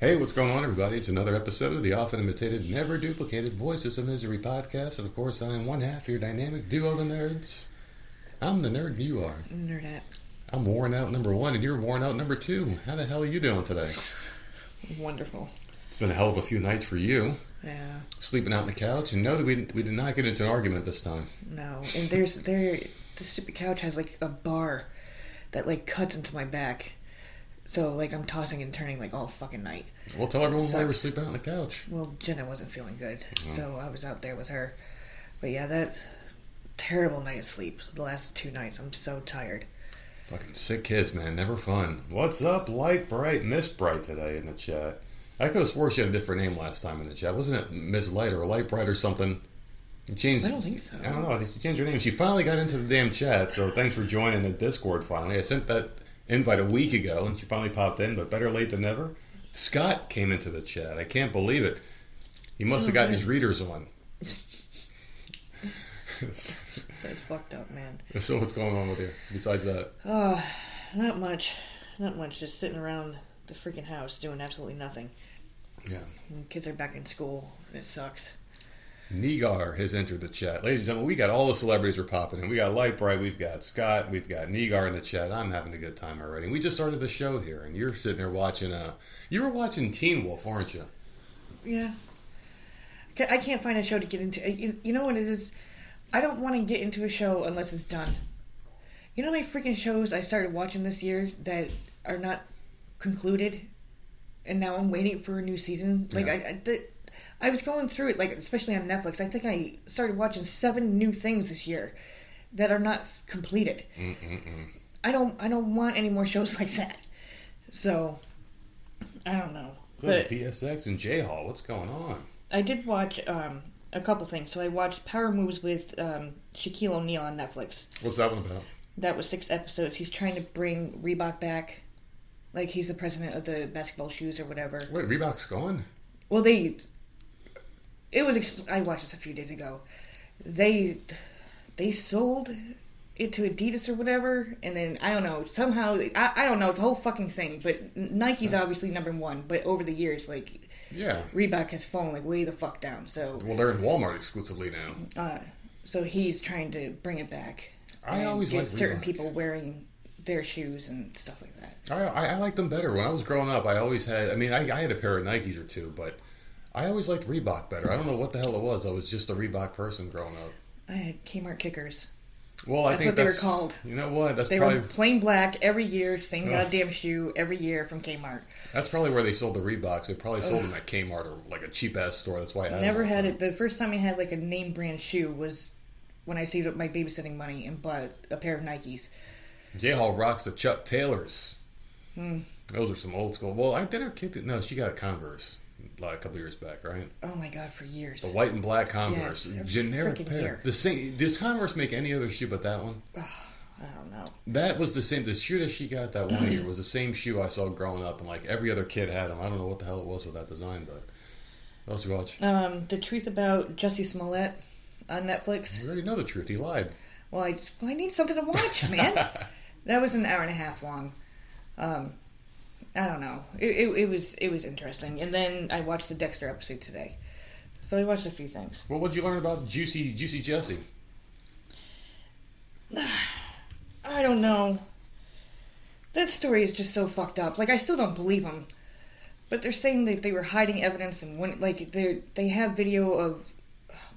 Hey, what's going on, everybody? It's another episode of the often imitated, never duplicated Voices of Misery podcast. And of course, I am one half your dynamic duo of nerds. I'm the nerd, you are. Nerdette. I'm worn out number one, and you're worn out number two. How the hell are you doing today? Wonderful. It's been a hell of a few nights for you. Yeah. Sleeping out on the couch, and no, we did not get into an argument this time. No, and the stupid couch has like a bar that like cuts into my back. So, like, I'm tossing and turning, like, all fucking night. Well, tell everyone why you were sleeping out on the couch. Well, Jenna wasn't feeling good, so I was out there with her. But, yeah, that terrible night of sleep. The last 2 nights, I'm so tired. Fucking sick kids, man. Never fun. What's up, Light Bright? Miss Bright today in the chat. I could have swore she had a different name last time in the chat. Wasn't it Miss Light or Light Bright or something? I don't think so. I don't know. I think she changed her name. She finally got into the damn chat, so thanks for joining the Discord finally. I sent that invite a week ago, and she finally popped in, but better late than never. Scott came into the chat. I can't believe it. He must have gotten his readers on. That's fucked up, man. So what's going on with you besides that? Not much. Not much. Just sitting around the freaking house doing absolutely nothing. Yeah. And kids are back in school, and it sucks. Negar has entered the chat. Ladies and gentlemen, we got all the celebrities are popping in. We got Light Bright, we've got Scott, we've got Negar in the chat. I'm having a good time already. We just started the show here, and you're sitting there watching, you were watching Teen Wolf, aren't you? Yeah. I can't find a show to get into. You know what it is? I don't want to get into a show unless it's done. You know how many freaking shows I started watching this year that are not concluded? And now I'm waiting for a new season? Like, yeah. I was going through it, like, especially on Netflix. I think I started watching 7 new things this year that are not completed. I don't want any more shows like that. So, I don't know. But VSX and J-Hall, what's going on? I did watch a couple things. So I watched Power Moves with Shaquille O'Neal on Netflix. What's that one about? That was 6 episodes. He's trying to bring Reebok back. Like, he's the president of the basketball shoes or whatever. Wait, Reebok's gone? Well, I watched this a few days ago. They sold it to Adidas or whatever, and then, I don't know, somehow, I don't know, it's a whole fucking thing, but Nike's obviously number one, but over the years, like, yeah, Reebok has fallen, like, way the fuck down, so... Well, they're in Walmart exclusively now. So he's trying to bring it back. I always liked certain people wearing their shoes and stuff like that. I liked them better. When I was growing up, I always had, I had a pair of Nikes or two, but I always liked Reebok better. I don't know what the hell it was. I was just a Reebok person growing up. I had Kmart kickers. Well, that's what they were called. You know what? They were plain black every year, same goddamn shoe every year from Kmart. That's probably where they sold the Reeboks. They probably sold them at Kmart or like a cheap ass store. That's why I never had it. The first time I had like a name brand shoe was when I saved up my babysitting money and bought a pair of Nikes. J-Hall rocks the Chuck Taylors. Those are some old school. Well, I did her kid. No, she got a Converse like a couple years back, right? Oh my god, for years. The white and black Converse, yes, generic pair. Year. The same. Does Converse make any other shoe but that one? I don't know. That was the same. The shoe that she got that one year was the same shoe I saw growing up, and like every other kid had them. I don't know what the hell it was with that design, but what else you watch? The Truth About Jussie Smollett on Netflix. You already know the truth. He lied. Well, I need something to watch, man. That was an hour and a half long. I don't know. It was interesting. And then I watched the Dexter episode today. So I watched a few things. Well, what did you learn about Juicy Jesse? I don't know. That story is just so fucked up. Like, I still don't believe them. But they're saying that they were hiding evidence, and when, like, they have video of,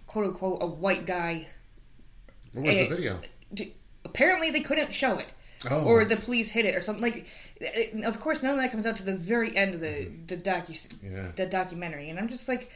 quote unquote, a white guy. What was the video? Apparently they couldn't show it. Oh. Or the police hid it or something. Like, of course, none of that comes out to the very end of the documentary. And I'm just like,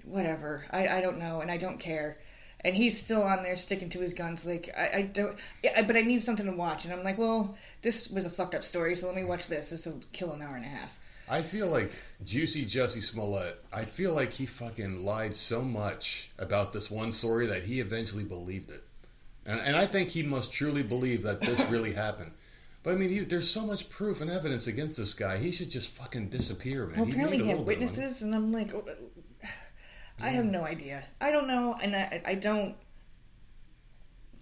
whatever. I don't know, and I don't care. And he's still on there sticking to his guns. Like, I don't... Yeah, but I need something to watch. And I'm like, well, this was a fucked up story, so let me watch this. This will kill an hour and a half. I feel like Juicy Jussie Smollett, I feel like he fucking lied so much about this one story that he eventually believed it. And I think he must truly believe that this really happened. But I mean, there's so much proof and evidence against this guy. He should just fucking disappear, man. Well, apparently he had witnesses, and I'm like, I have no idea. I don't know, and I don't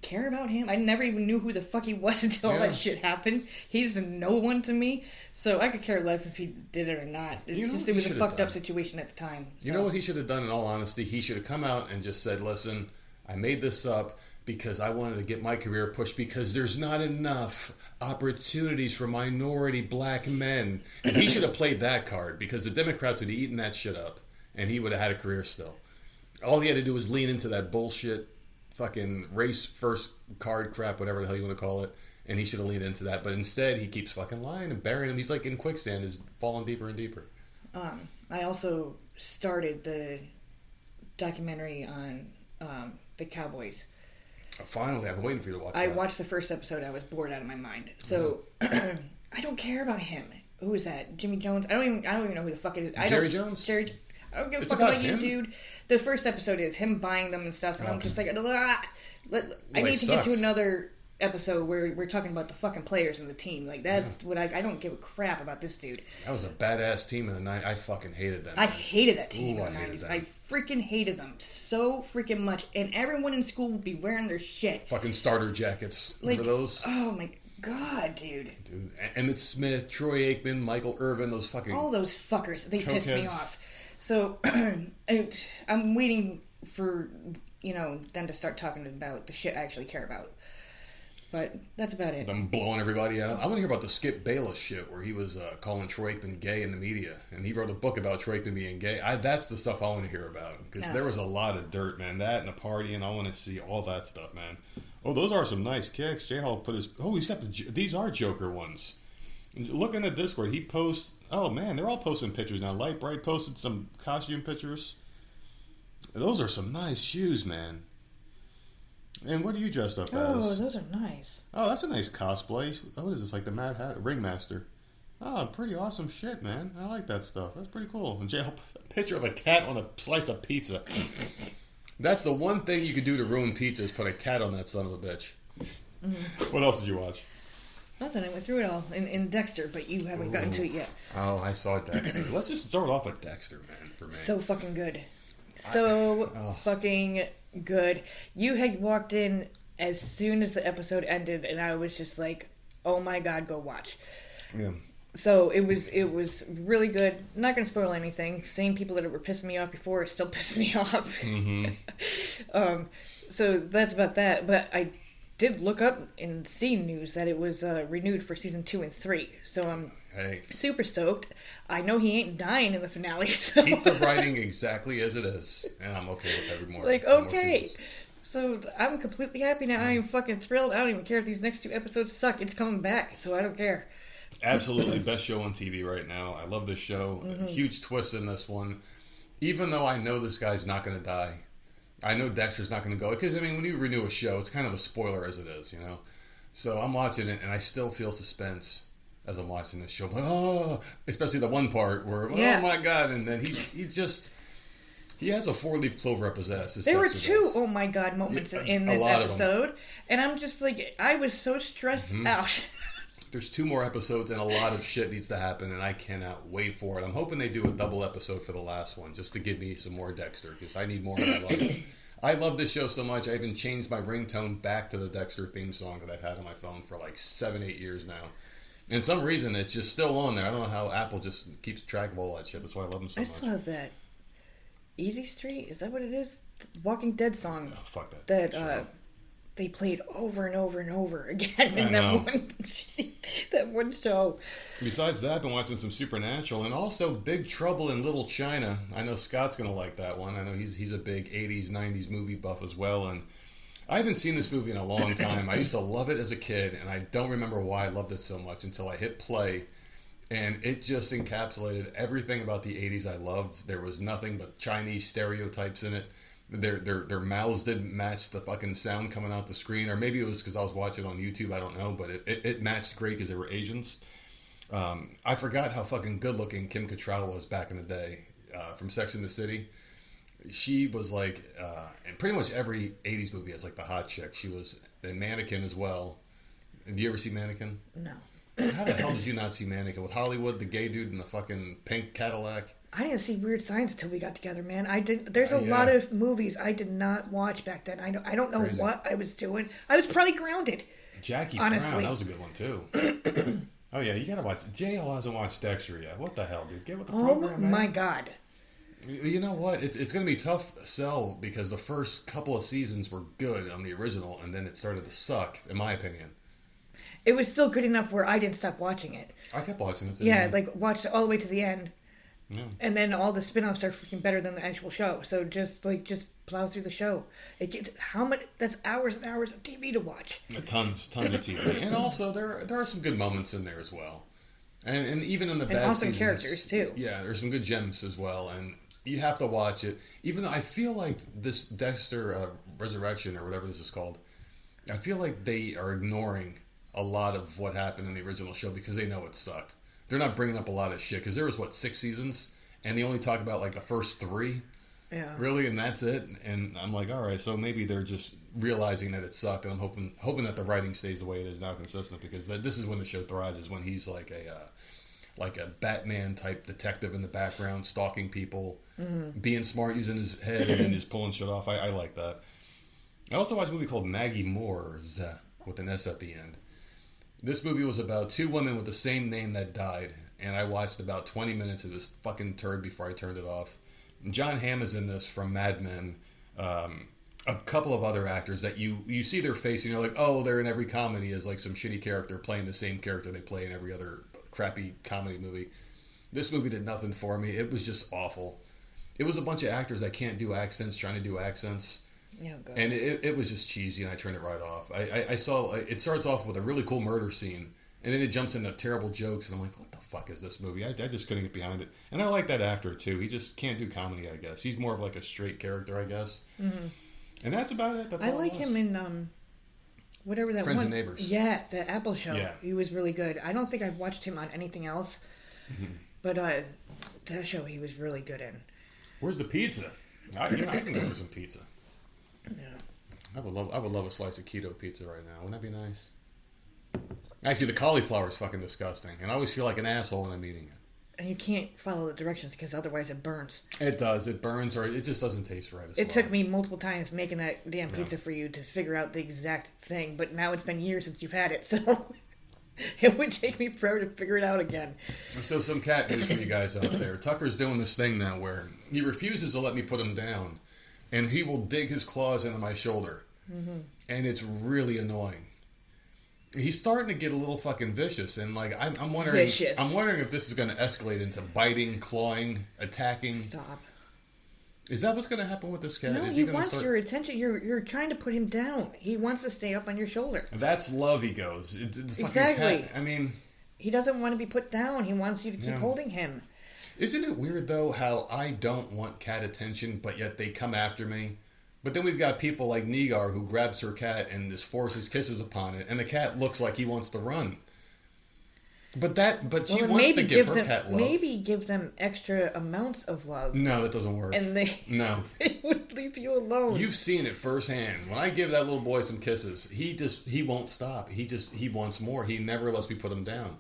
care about him. I never even knew who the fuck he was until all that shit happened. He's no one to me, so I could care less if he did it or not. It was a fucked up situation at the time. So. You know what he should have done, in all honesty? He should have come out and just said, listen, I made this up because I wanted to get my career pushed because there's not enough opportunities for minority black men. And he should have played that card because the Democrats would have eaten that shit up and he would have had a career still. All he had to do was lean into that bullshit fucking race first card crap, whatever the hell you want to call it, and he should have leaned into that. But instead, he keeps fucking lying and burying him. He's like in quicksand, is falling deeper and deeper. I also started the documentary on the Cowboys. Finally, I've been waiting for you to watch that. I watched the first episode. I was bored out of my mind. So I don't care about him. Who is that? Jimmy Jones? I don't even know who the fuck it is. Jerry Jones? I don't give a fuck about you, dude. The first episode is him buying them and stuff, and I'm just like, I need to get to another episode where we're talking about the fucking players in the team. Like, that's what I don't give a crap about this dude. That was a badass team in the 90s. I fucking hated them. I hated that team in the 90s. I freaking hated them so freaking much. And everyone in school would be wearing their shit. Fucking starter jackets. Remember those? Oh my God, dude. Emmitt Smith, Troy Aikman, Michael Irvin, those fucking... all those fuckers. They pissed me off. So, I'm waiting for, them to start talking about the shit I actually care about. But that's about it. Them blowing everybody out. I want to hear about the Skip Bayless shit where he was calling Troy Aikman gay in the media. And he wrote a book about Troy Aikman being gay. That's the stuff I want to hear about. Because there was a lot of dirt, man. That and a party, and I want to see all that stuff, man. Oh, those are some nice kicks. J-Hall put his... Oh, he's got these are Joker ones. Look in the Discord. He posts... Oh, man, they're all posting pictures now. Light Bright posted some costume pictures. Those are some nice shoes, man. And what are you dressed up as? Oh, those are nice. Oh, that's a nice cosplay. What is this, like the Mad Hat Ringmaster? Oh, pretty awesome shit, man. I like that stuff. That's pretty cool. And Jay, a picture of a cat on a slice of pizza. That's the one thing you could do to ruin pizza is put a cat on that son of a bitch. Mm-hmm. What else did you watch? Nothing. I went through it all in Dexter, but you haven't gotten to it yet. Oh, I saw Dexter. Let's just start off with Dexter, man, for me. So fucking good. Fucking good. You had walked in as soon as the episode ended, and I was just like, oh my God, go watch. Yeah. So it was really good. I'm not going to spoil anything. Same people that were pissing me off before are still pissing me off. Mm-hmm. So that's about that. But I did look up and see news that it was renewed for season 2 and 3. So I'm super stoked. I know he ain't dying in the finale. So. Keep the writing exactly as it is, and I'm okay with every more. Okay. So I'm completely happy now. I am fucking thrilled. I don't even care if these next 2 episodes suck. It's coming back, so I don't care. Absolutely best show on TV right now. I love this show. Mm-hmm. Huge twist in this one. Even though I know this guy's not going to die. I know Dexter's not going to go. Because, I mean, when you renew a show, it's kind of a spoiler as it is, So I'm watching it, and I still feel suspense as I'm watching this show. I'm like, oh, especially the one part where, oh my God. And then he has a 4-leaf clover up his ass. There were 2 oh my God moments in this episode. And I'm just like, I was so stressed out. There's 2 more episodes and a lot of shit needs to happen, and I cannot wait for it. I'm hoping they do a double episode for the last one just to give me some more Dexter because I need more in my life. I love this show so much. I even changed my ringtone back to the Dexter theme song that I've had on my phone for like 7-8 years now. And some reason it's just still on there. I don't know how Apple just keeps track of all that shit. That's why I love them so much. I still have that Easy Street. Is that what it is? The Walking Dead song. Oh, fuck that. That they played over and over and over again in that one show. Besides that, I've been watching some Supernatural and also Big Trouble in Little China. I know Scott's going to like that one. I know he's a big 80s, 90s movie buff as well. And I haven't seen this movie in a long time. I used to love it as a kid, and I don't remember why I loved it so much until I hit play. And it just encapsulated everything about the 80s I loved. There was nothing but Chinese stereotypes in it. Their mouths didn't match the fucking sound coming out the screen, or maybe it was because I was watching it on YouTube. I don't know, but it matched great because they were Asians. I forgot how fucking good looking Kim Cattrall was back in the day from Sex and the City. She was like, in pretty much every 80s movie has like the hot chick. She was a Mannequin as well. Have you ever seen Mannequin? No. How the hell did you not see Mannequin with Hollywood, the gay dude in the fucking pink Cadillac? I didn't see Weird Science until we got together, man. I didn't. There's a Yeah. lot of movies I did not watch back then. I don't know Crazy. what I was doing. I was probably grounded. Jackie Honestly. Brown, that was a good one too. Oh yeah, you gotta watch. J.L. hasn't watched Dexter yet. What the hell, dude? Get with the program, man. My God. You know what? It's going to be tough sell because the first couple of seasons were good on the original, and then it started to suck, in my opinion. It was still good enough where I didn't stop watching it. I kept watching it. Yeah, like watched it all the way to the end. Yeah. And then all the spin-offs are freaking better than the actual show. So just plow through the show. It gets how much? That's hours and hours of TV to watch. Tons of TV, and also there are some good moments in there as well, and even in the bad awesome seasons, characters too. Yeah, there's some good gems as well, and you have to watch it. Even though I feel like this Dexter Resurrection or whatever this is called, I feel like they are ignoring a lot of what happened in the original show because they know it sucked. They're not bringing up a lot of shit because there was 6 seasons, and they only talk about like the first 3. Yeah. Really, and that's it. And I'm like, all right, so maybe they're just realizing that it sucked, and I'm hoping that the writing stays the way it is now, consistent, because this is when the show thrives. Is when he's like a Batman type detective in the background, stalking people, being smart, using his head, and then just pulling shit off. I like that. I also watched a movie called Maggie Moore's with an S at the end. This movie was about 2 women with the same name that died, and I watched about 20 minutes of this fucking turd before I turned it off. John Hamm is in this from Mad Men. A couple of other actors that you see their face and you're like, oh, they're in every comedy as like some shitty character playing the same character they play in every other crappy comedy movie. This movie did nothing for me. It was just awful. It was a bunch of actors that can't do accents trying to do accents. Yeah, good. And it was just cheesy, and I turned it right off. I saw it starts off with a really cool murder scene, and then it jumps into terrible jokes, and I'm like, what the fuck is this movie? I just couldn't get behind it. And I like that actor too. He just can't do comedy, I guess. He's more of like a straight character, I guess. Mm-hmm. And that's about it. That's I all like it was. him in whatever that Friends one. and Neighbors. Yeah, the Apple show. Yeah. He was really good. I don't think I've watched him on anything else, but that show he was really good in. Where's the pizza? I can go for some pizza. Yeah. I would love a slice of keto pizza right now. Wouldn't that be nice? Actually, the cauliflower is fucking disgusting, and I always feel like an asshole when I'm eating it. And you can't follow the directions because otherwise it burns. It does. It burns, or it just doesn't taste right. It took me multiple times making that damn pizza for you to figure out the exact thing, but now it's been years since you've had it, so it would take me forever to figure it out again. So some cat news for you guys out there. Tucker's doing this thing now where he refuses to let me put him down, and he will dig his claws into my shoulder, and it's really annoying. He's starting to get a little fucking vicious, and like I'm wondering, Vicious. I'm wondering if this is going to escalate into biting, clawing, attacking. Stop. Is that what's going to happen with this cat? No, is he gonna wants your attention. You're trying to put him down. He wants to stay up on your shoulder. That's love. He goes. It's fucking Exactly. cat. I mean, He doesn't want to be put down. He wants you to keep Yeah. holding him. isn't it weird though how I don't want cat attention, but yet they come after me? But then we've got people like Negar who grabs her cat and just forces kisses upon it, and the cat looks like he wants to run. But she Well, wants to give her them, cat love. maybe give them extra amounts of love, No, that doesn't work. and they No. they would leave you alone. You've seen it firsthand. When I give that little boy some kisses, he won't stop. He wants more. He never lets me put him down.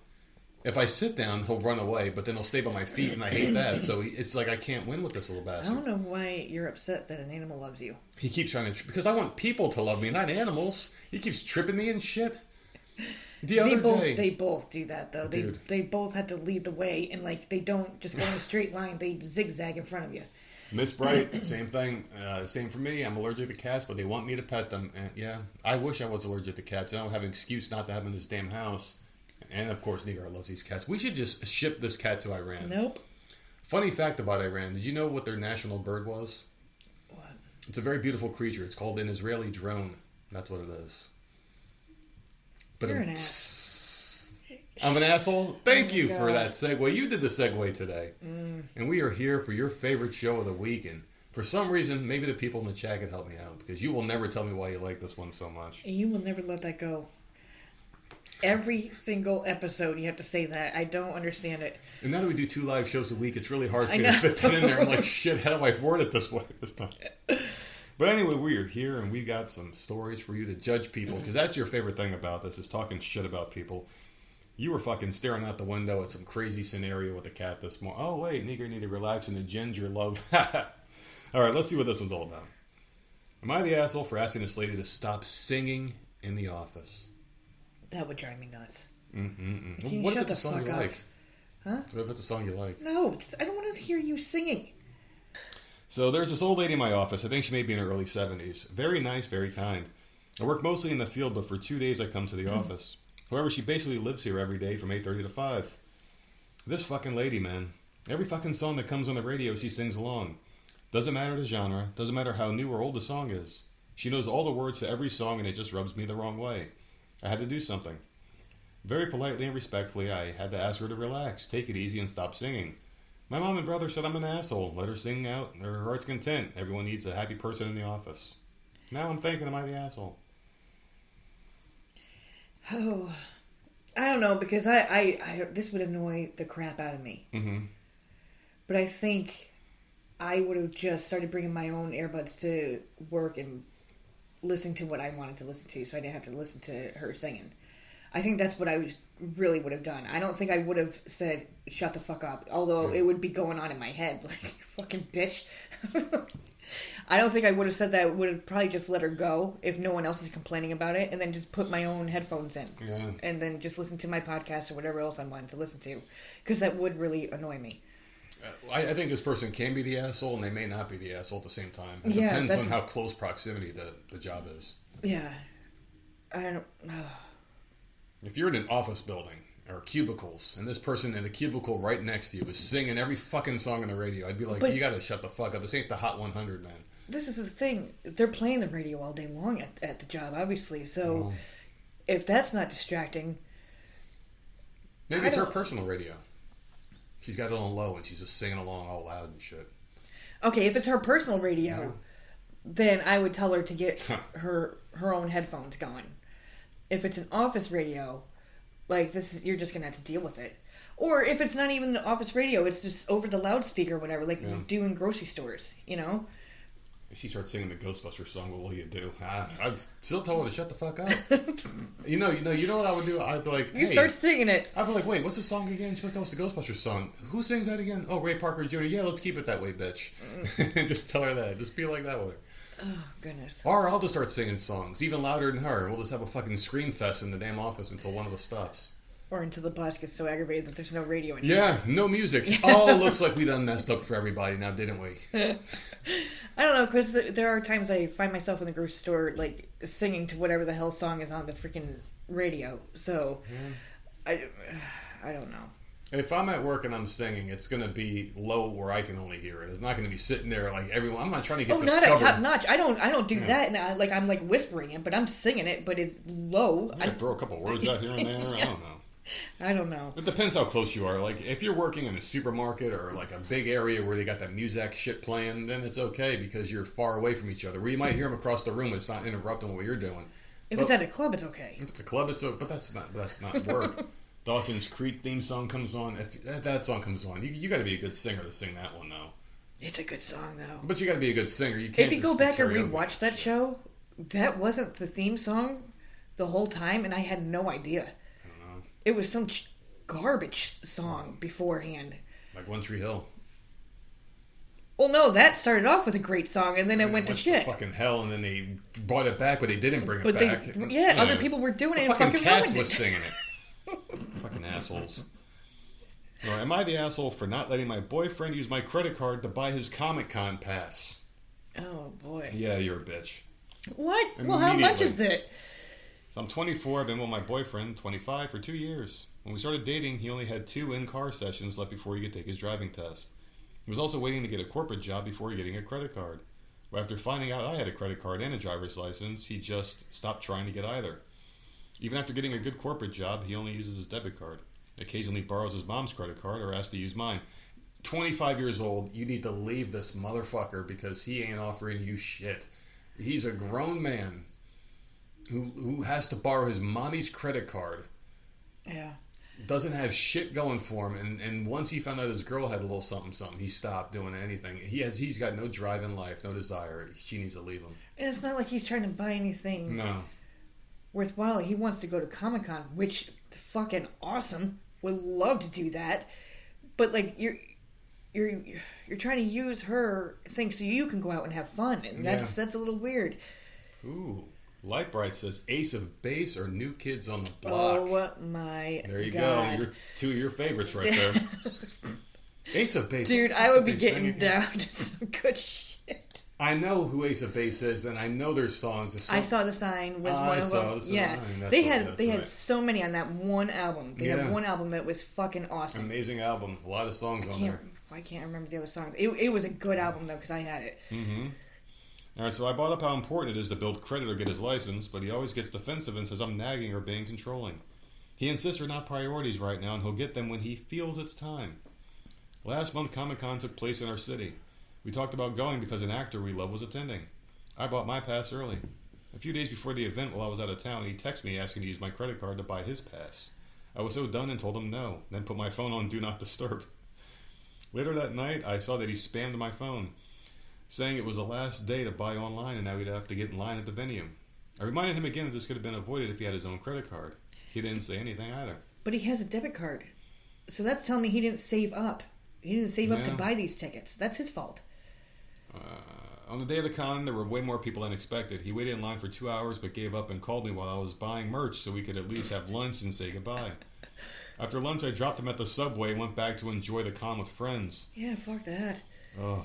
If I sit down, he'll run away, but then he'll stay by my feet, and I hate that. So it's like I can't win with this little I bastard. don't know why you're upset that an animal loves you. He keeps trying to... Because I want people to love me, not animals. He keeps tripping me and shit. The other day... They both do that though. Dude. They both have to lead the way, and like they don't just go in a straight line. They zigzag in front of you. Miss Bright, same thing. Same for me. I'm allergic to cats, but they want me to pet them. And yeah, I wish I was allergic to cats. I don't have an excuse not to have them in this damn house. And of course, Negar loves these cats. We should just ship this cat to Iran. Nope. Funny fact about Iran. Did you know what their national bird was? What? It's a very beautiful creature. It's called an Israeli drone. That's what it is. But You're an ass. I'm an asshole? Thank Oh you my for God. that segue. You did the segue today. And we are here for your favorite show of the week. And for some reason, maybe the people in the chat can help me out, because you will never tell me why you like this one so much. You will never let that go. Every single episode, you have to say that. I don't understand it. And now that we do 2 live shows a week, it's really hard for I me to know. fit that in there. I'm like, shit, how do I word it this way this time? But anyway, we are here, and we got some stories for you to judge people, because that's your favorite thing about this, is talking shit about people. You were fucking staring out the window at some crazy scenario with a cat this morning. Oh, wait, nigger need to relax in the ginger love. All right, let's see what this one's all about. Am I the asshole for asking this lady to stop singing in the office? That would drive me nuts. What if it's a song you like? Huh? What if it's a song you like? No, I don't want to hear you singing. So there's this old lady in my office. I think she may be in her early 70s. Very nice, very kind. I work mostly in the field, but for 2 days I come to the office. However, she basically lives here every day from 8:30 to 5. This fucking lady, man. Every fucking song that comes on the radio, she sings along. Doesn't matter the genre. Doesn't matter how new or old the song is. She knows all the words to every song, and it just rubs me the wrong way. I had to do something. Very politely and respectfully, I had to ask her to relax, take it easy, and stop singing. My mom and brother said I'm an asshole. Let her sing out her heart's content. Everyone needs a happy person in the office. Now I'm thinking, am I the asshole? Oh, I don't know, because I this would annoy the crap out of me. But I think I would have just started bringing my own earbuds to work and listening to what I wanted to listen to, so I didn't have to listen to her singing. I think that's what I really would have done. I don't think I would have said, shut the fuck up, although it would be going on in my head, like, fucking bitch. I don't think I would have said that. I would have probably just let her go if no one else is complaining about it, and then just put my own headphones in. Yeah. And then just listen to my podcast or whatever else I wanted to listen to, because that would really annoy me. I think this person can be the asshole, and they may not be the asshole at the same time. It depends on how close proximity the job is. Yeah. I don't... If you're in an office building or cubicles, and this person in the cubicle right next to you is singing every fucking song on the radio, I'd be like, you gotta shut the fuck up. This ain't the Hot 100, man. This is the thing. They're playing the radio all day long at the job, obviously. So if that's not distracting... Maybe it's her personal radio. She's got it on low, and she's just singing along all loud and shit. Okay, if it's her personal radio, then I would tell her to get her own headphones going. If it's an office radio, like this, you're just gonna have to deal with it. Or if it's not even an office radio, it's just over the loudspeaker or whatever, like you do in grocery stores, you know? If she starts singing the Ghostbusters song, what will you do? I'd still tell her to shut the fuck up. you know what I would do? I'd be like, hey. You start singing it. I'd be like, wait, what's the song again? She's like, oh, it's the Ghostbusters song. Who sings that again? Oh, Ray Parker Jr. Yeah, let's keep it that way, bitch. Just tell her that. Just be like that with her. Oh, goodness. Or I'll just start singing songs, even louder than her. We'll just have a fucking scream fest in the damn office until one of us stops. Or until the boss gets so aggravated that there's no radio anymore. Yeah, no music. Oh, looks like we done messed up for everybody now, didn't we? I don't know, because there are times I find myself in the grocery store, like, singing to whatever the hell song is on the freaking radio. So, I don't know. If I'm at work and I'm singing, it's going to be low where I can only hear it. I'm not going to be sitting there like everyone. I'm not trying to get discovered. Not at top notch. I don't do that. And I'm like whispering it, but I'm singing it, but it's low. I throw a couple words out here and there. I don't know. It depends how close you are. Like, if you're working in a supermarket or, like, a big area where they got that music shit playing, then it's okay because you're far away from each other. Where you might hear them across the room, it's not interrupting what you're doing. If it's at a club, it's okay. If it's a club, it's okay. But that's not work. Dawson's Creek theme song comes on. If that song comes on, you got to be a good singer to sing that one, though. It's a good song, though. But you got to be a good singer. You can't. If you go back and rewatch that show, that wasn't the theme song the whole time, and I had no idea. I don't know. It was some garbage song beforehand. Like One Tree Hill. Well, no, that started off with a great song, and then it went to shit. To fucking hell, and then they brought it back, but they didn't bring it back. Other people were doing it. The and fucking cast ruined was singing it. Fucking assholes. Well, am I the asshole for not letting my boyfriend use my credit card to buy his Comic-Con pass? Oh, boy. Yeah, you're a bitch. What? Well, how much is that? So I'm 24. I've been with my boyfriend, 25, for 2 years. When we started dating, he only had 2 in-car sessions left before he could take his driving test. He was also waiting to get a corporate job before getting a credit card. But after finding out I had a credit card and a driver's license, he just stopped trying to get either. Even after getting a good corporate job, he only uses his debit card. Occasionally borrows his mom's credit card or asks to use mine. 25 years old, you need to leave this motherfucker because he ain't offering you shit. He's a grown man who has to borrow his mommy's credit card. Yeah. Doesn't have shit going for him, and once he found out his girl had a little something, he stopped doing anything. He's got no drive in life, no desire. She needs to leave him. And it's not like he's trying to buy anything no worthwhile. He wants to go to Comic-Con, which fucking awesome. Would love to do that. But, like, you're trying to use her thing so you can go out and have fun. And that's a little weird. Ooh. Lightbright says Ace of Base or New Kids on the Block. Oh, my There you God. go. Two of your favorites right there. Ace of Base. Dude, I would be getting down to some good shit. I know who Ace of Base is, and I know their songs. I Saw the Sign was one of them. Yeah, they had so many on that one album. They had one album that was fucking awesome. Amazing album. A lot of songs on there. I can't remember the other songs. It was a good album though because I had it. Mm-hmm. All right, so I brought up how important it is to build credit or get his license, but he always gets defensive and says I'm nagging or being controlling. He insists they're not priorities right now, and he'll get them when he feels it's time. Last month, Comic-Con took place in our city. We talked about going because an actor we love was attending. I bought my pass early. A few days before the event, while I was out of town, he texted me asking to use my credit card to buy his pass. I was so done and told him no, then put my phone on Do Not Disturb. Later that night, I saw that he spammed my phone, saying it was the last day to buy online and now he'd have to get in line at the venue. I reminded him again that this could have been avoided if he had his own credit card. He didn't say anything either. But he has a debit card. So that's telling me he didn't save up. He didn't save up to buy these tickets. That's his fault. On the day of the con, there were way more people than expected. He waited in line for 2 hours but gave up and called me while I was buying merch so we could at least have lunch and say goodbye. After lunch, I dropped him at the subway and went back to enjoy the con with friends. Yeah, fuck that. Ugh.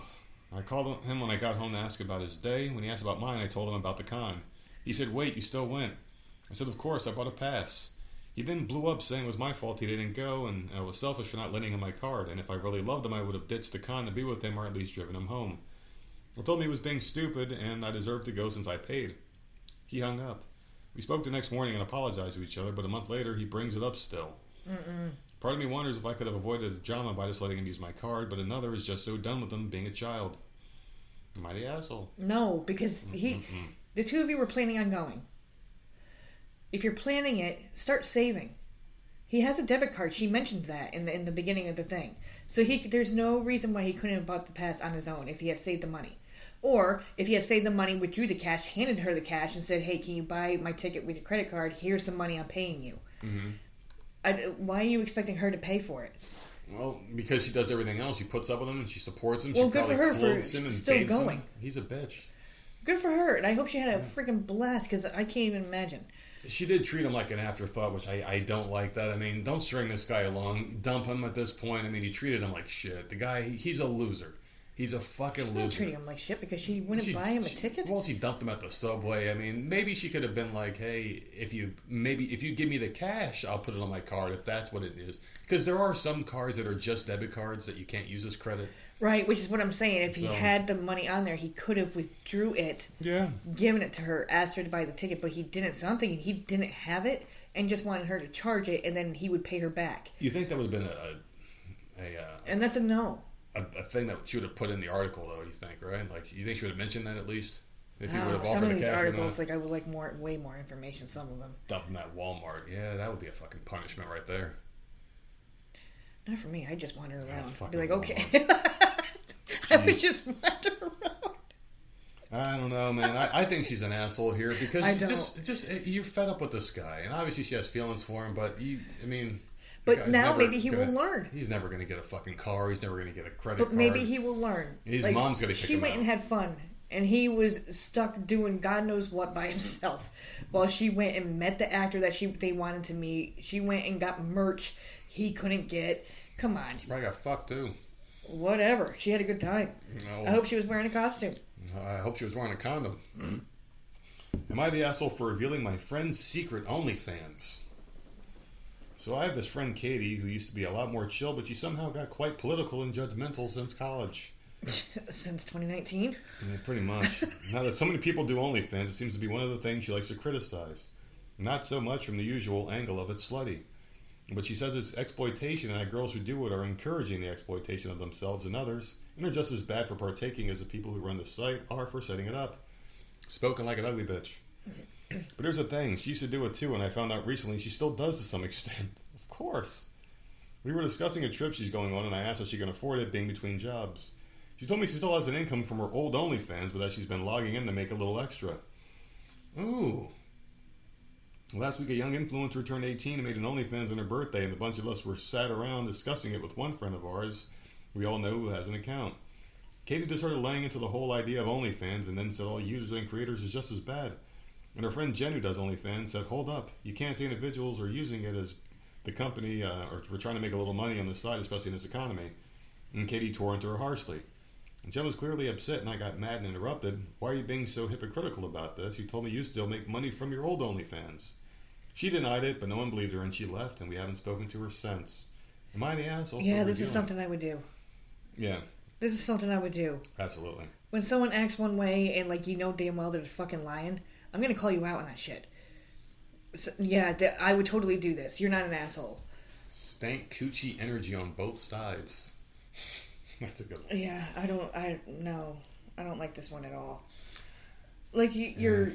I called him when I got home to ask about his day. When he asked about mine, I told him about the con. He said, wait, you still went? I said, of course, I bought a pass. He then blew up saying it was my fault he didn't go and I was selfish for not lending him my card, and if I really loved him I would have ditched the con to be with him or at least driven him home. I told him he was being stupid and I deserved to go since I paid. He hung up. We spoke the next morning and apologized to each other, but a month later he brings it up still. Part of me wonders if I could have avoided the drama by just letting him use my card, but another is just so done with him being a child. Am I the asshole? No, because the two of you were planning on going. If you're planning it, start saving. He has a debit card. She mentioned that in the beginning of the thing. So there's no reason why he couldn't have bought the pass on his own if he had saved the money. Or if he had saved the money, withdrew the cash, handed her the cash, and said, hey, can you buy my ticket with your credit card? Here's the money I'm paying you. Why are you expecting her to pay for it? Well, because she does everything else. She puts up with him and she supports him. Well, she good for her for still going. Him. He's a bitch. Good for her. And I hope she had a freaking blast because I can't even imagine. She did treat him like an afterthought, which I don't like that. I mean, don't string this guy along. Dump him at this point. I mean, he treated him like shit. The guy, he's a loser. He's a fucking loser. Not treating him like shit because she wouldn't buy him a ticket? Well, she dumped him at the subway. I mean, maybe she could have been like, hey, if you give me the cash, I'll put it on my card if that's what it is. Because there are some cards that are just debit cards that you can't use as credit. Right, which is what I'm saying. If he had the money on there, he could have withdrew it, given it to her, asked her to buy the ticket, but he didn't. So I'm thinking he didn't have it and just wanted her to charge it, and then he would pay her back. You think that would have been and that's a no. A thing that she would have put in the article, though, you think, right? Like, you think she would have mentioned that at least? If you would have offered some of the these cash articles, like, I would like way more information, some of them. Dump them at Walmart. Yeah, that would be a fucking punishment right there. Not for me. I just wander around. Yeah, be like, okay. I would just wander around. I don't know, man. I think she's an asshole here because I don't. just you're fed up with this guy, and obviously she has feelings for him. But but now maybe he will learn. He's never going to get a fucking car. He's never going to get a credit card. But maybe he will learn. His mom's going to kick him out. She went and had fun, and he was stuck doing God knows what by himself, while she went and met the actor that they wanted to meet. She went and got merch he couldn't get. Come on. She probably got fucked too. Whatever. She had a good time. No. I hope she was wearing a costume. I hope she was wearing a condom. Am I the asshole for revealing my friend's secret OnlyFans? So I have this friend Katie who used to be a lot more chill, but she somehow got quite political and judgmental since college. Since 2019? Yeah, pretty much. Now that so many people do OnlyFans, it seems to be one of the things she likes to criticize. Not so much from the usual angle of it's slutty. But she says it's exploitation and that girls who do it are encouraging the exploitation of themselves and others, and are just as bad for partaking as the people who run the site are for setting it up. Spoken like an ugly bitch. But here's the thing, she used to do it too, and I found out recently she still does to some extent. Of course. We were discussing a trip she's going on, and I asked if she can afford it being between jobs. She told me she still has an income from her old OnlyFans, but that she's been logging in to make a little extra. Ooh. Last week, a young influencer turned 18 and made an OnlyFans on her birthday, and a bunch of us were sat around discussing it with one friend of ours we all know who has an account. Katie just started laying into the whole idea of OnlyFans and then said all users and creators is just as bad. And her friend Jen, who does OnlyFans, said, hold up, you can't say individuals are using it as the company, or we're trying to make a little money on the side, especially in this economy. And Katie tore into her harshly. And Jen was clearly upset, and I got mad and interrupted. Why are you being so hypocritical about this? You told me you still make money from your old OnlyFans. She denied it, but no one believed her, and she left, and we haven't spoken to her since. Am I the asshole? Yeah, this is something I would do. Yeah. This is something I would do. Absolutely. When someone acts one way and, like, you know damn well they're fucking lying, I'm going to call you out on that shit. So, yeah, I would totally do this. You're not an asshole. Stank coochie energy on both sides. That's a good one. Yeah, I don't like this one at all. Like, you're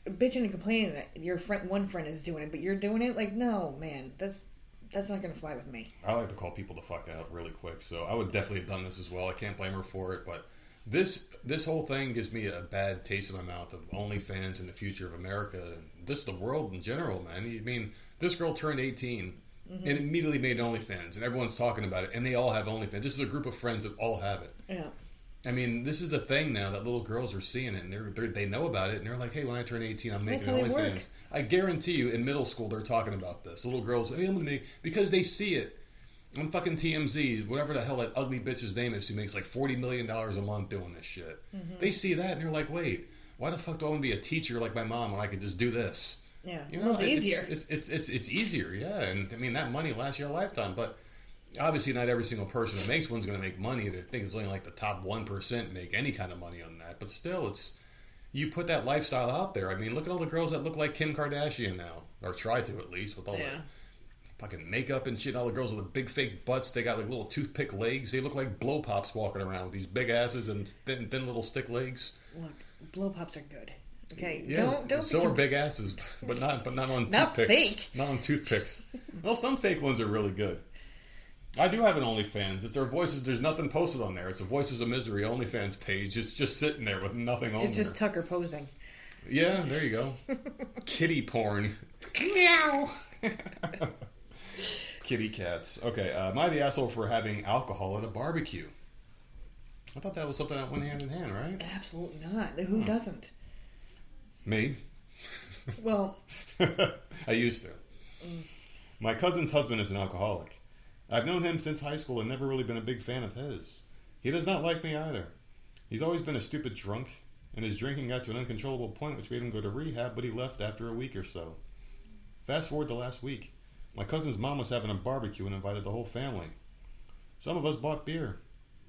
bitching and complaining that your one friend is doing it, but you're doing it? Like, no, man, that's not going to fly with me. I like to call people the fuck out really quick, so I would definitely have done this as well. I can't blame her for it, but this whole thing gives me a bad taste in my mouth of OnlyFans and the future of America, and just the world in general, man. I mean, this girl turned 18 and immediately made OnlyFans, and everyone's talking about it, and they all have OnlyFans. This is a group of friends that all have it. Yeah. I mean, this is the thing now that little girls are seeing it, and they know about it, and they're like, hey, when I turn 18, I'm making OnlyFans. I guarantee you, in middle school, they're talking about this. Little girls, hey, I'm going to make, because they see it on fucking TMZ, whatever the hell that ugly bitch's name is, who makes like $40 million a month doing this shit. They see that, and they're like, wait, why the fuck do I want to be a teacher like my mom when I could just do this? Yeah, you know, it's easier. It's easier, yeah, and I mean, that money lasts you a lifetime, but obviously, not every single person that makes one's going to make money. They think it's only like the top 1% make any kind of money on that. But still, you put that lifestyle out there. I mean, look at all the girls that look like Kim Kardashian now, or try to at least, with all the fucking makeup and shit. All the girls with the big fake butts, they got like little toothpick legs. They look like blow pops walking around with these big asses and thin little stick legs. Look, blow pops are good. Okay, yeah, don't. So are big asses, but not on not toothpicks. Fake. Not on toothpicks. Well, some fake ones are really good. I do have an OnlyFans. It's their voices. There's nothing posted on there. It's a Voices of Misery OnlyFans page. It's just sitting there with nothing on there. It's just Tucker posing. Yeah, there you go. Kitty porn. Meow. Kitty cats. Okay, am I the asshole for having alcohol at a barbecue? I thought that was something that went hand in hand, right? Absolutely not. Who doesn't? Me? Well, I used to. My cousin's husband is an alcoholic. I've known him since high school and never really been a big fan of his. He does not like me either. He's always been a stupid drunk, and his drinking got to an uncontrollable point which made him go to rehab, but he left after a week or so. Fast forward to last week. My cousin's mom was having a barbecue and invited the whole family. Some of us bought beer.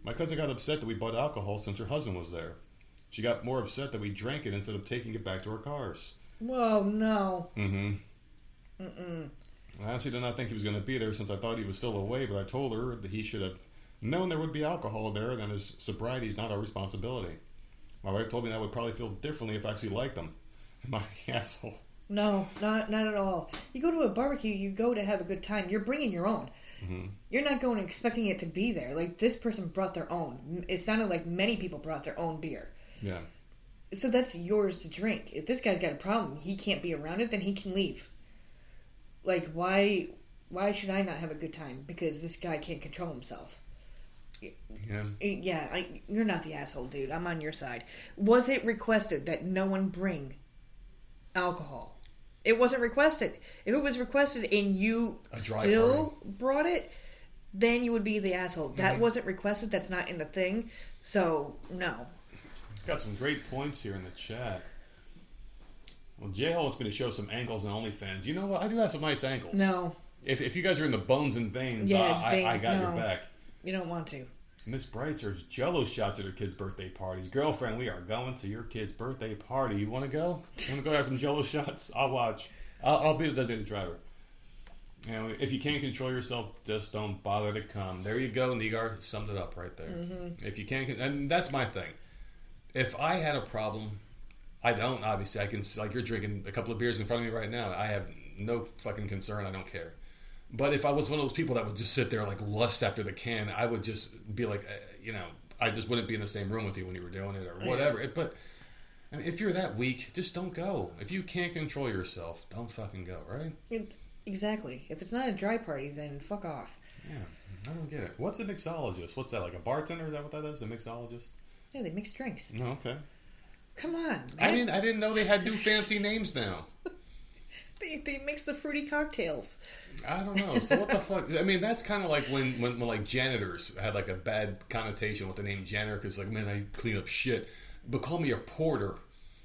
My cousin got upset that we bought alcohol since her husband was there. She got more upset that we drank it instead of taking it back to our cars. Whoa, no. I honestly did not think he was going to be there since I thought he was still away, but I told her that he should have known there would be alcohol there and that his sobriety is not our responsibility. My wife told me that I would probably feel differently if I actually liked him. Am I the asshole? No, not at all. You go to a barbecue, you go to have a good time. You're bringing your own. You're not going expecting it to be there. Like, this person brought their own. It sounded like many people brought their own beer. Yeah. So that's yours to drink. If this guy's got a problem, he can't be around it, then he can leave. Like, why should I not have a good time? Because this guy can't control himself. Yeah, you're not the asshole, dude. I'm on your side. Was it requested that no one bring alcohol? It wasn't requested. If it was requested and you still brought it, then you would be the asshole. That wasn't requested. That's not in the thing. So, no. Got some great points here in the chat. Well, J-Hole wants me to show some ankles on OnlyFans. You know what? I do have some nice ankles. No. If you guys are in the bones and veins, I got your back. You don't want to. Miss Bryce serves Jello shots at her kid's birthday parties. Girlfriend, we are going to your kid's birthday party. You want to go? You want to go have some Jello shots? I'll watch. I'll be the designated driver. You know, if you can't control yourself, just don't bother to come. There you go, Nigar summed it up right there. If you can't, and that's my thing. If I had a problem, I don't, obviously. I can, like, you're drinking a couple of beers in front of me right now. I have no fucking concern. I don't care. But if I was one of those people that would just sit there like lust after the can, I would just be like, I just wouldn't be in the same room with you when you were doing it or whatever. But I mean, if you're that weak, just don't go. If you can't control yourself, don't fucking go, right? Exactly. If it's not a dry party, then fuck off. Yeah, I don't get it. What's a mixologist? What's that, like a bartender? Is that what that is, a mixologist? Yeah, they mix drinks. No, okay. Come on. I didn't know they had new fancy names now. They mix the fruity cocktails. I don't know. So what the fuck? I mean, that's kind of like when like janitors had like a bad connotation with the name janitor because like, man, I clean up shit. But call me a porter.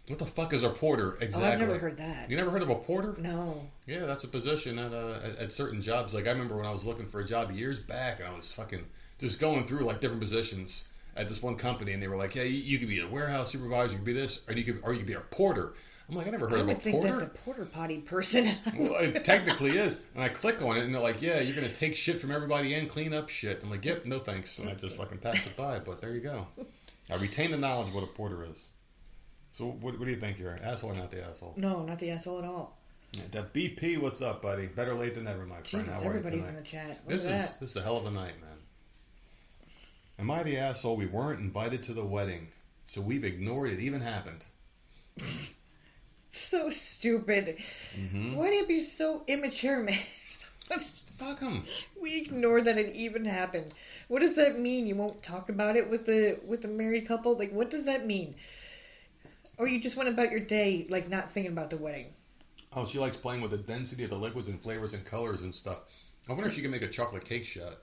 What the fuck is a porter exactly? Oh, I've never heard that. You never heard of a porter? No. Yeah, that's a position at certain jobs. Like I remember when I was looking for a job years back, and I was fucking just going through like different positions at this one company, and they were like, "Hey, you could be a warehouse supervisor, you could be this, or you could be a porter." I'm like, I never heard of a porter. I would think that's a porter potty person. Well, it technically is. And I click on it, and they're like, yeah, you're going to take shit from everybody and clean up shit. I'm like, yep, no thanks. And I just fucking pass it by. But there you go. I retain the knowledge of what a porter is. So what do you think? You're an asshole or not the asshole? No, not the asshole at all. Yeah, that BP, what's up, buddy? Better late than never, my friend. Jesus, How are you everybody's tonight? in the chat. This is a hell of a night, man. Am I the asshole? We weren't invited to the wedding, so we've ignored it even happened. So stupid. Mm-hmm. Why do you be so immature, man? Fuck them. We ignore that it even happened. What does that mean? You won't talk about it with the married couple? Like, what does that mean? Or you just went about your day, like, not thinking about the wedding? Oh, she likes playing with the density of the liquids and flavors and colors and stuff. I wonder if she can make a chocolate cake shot.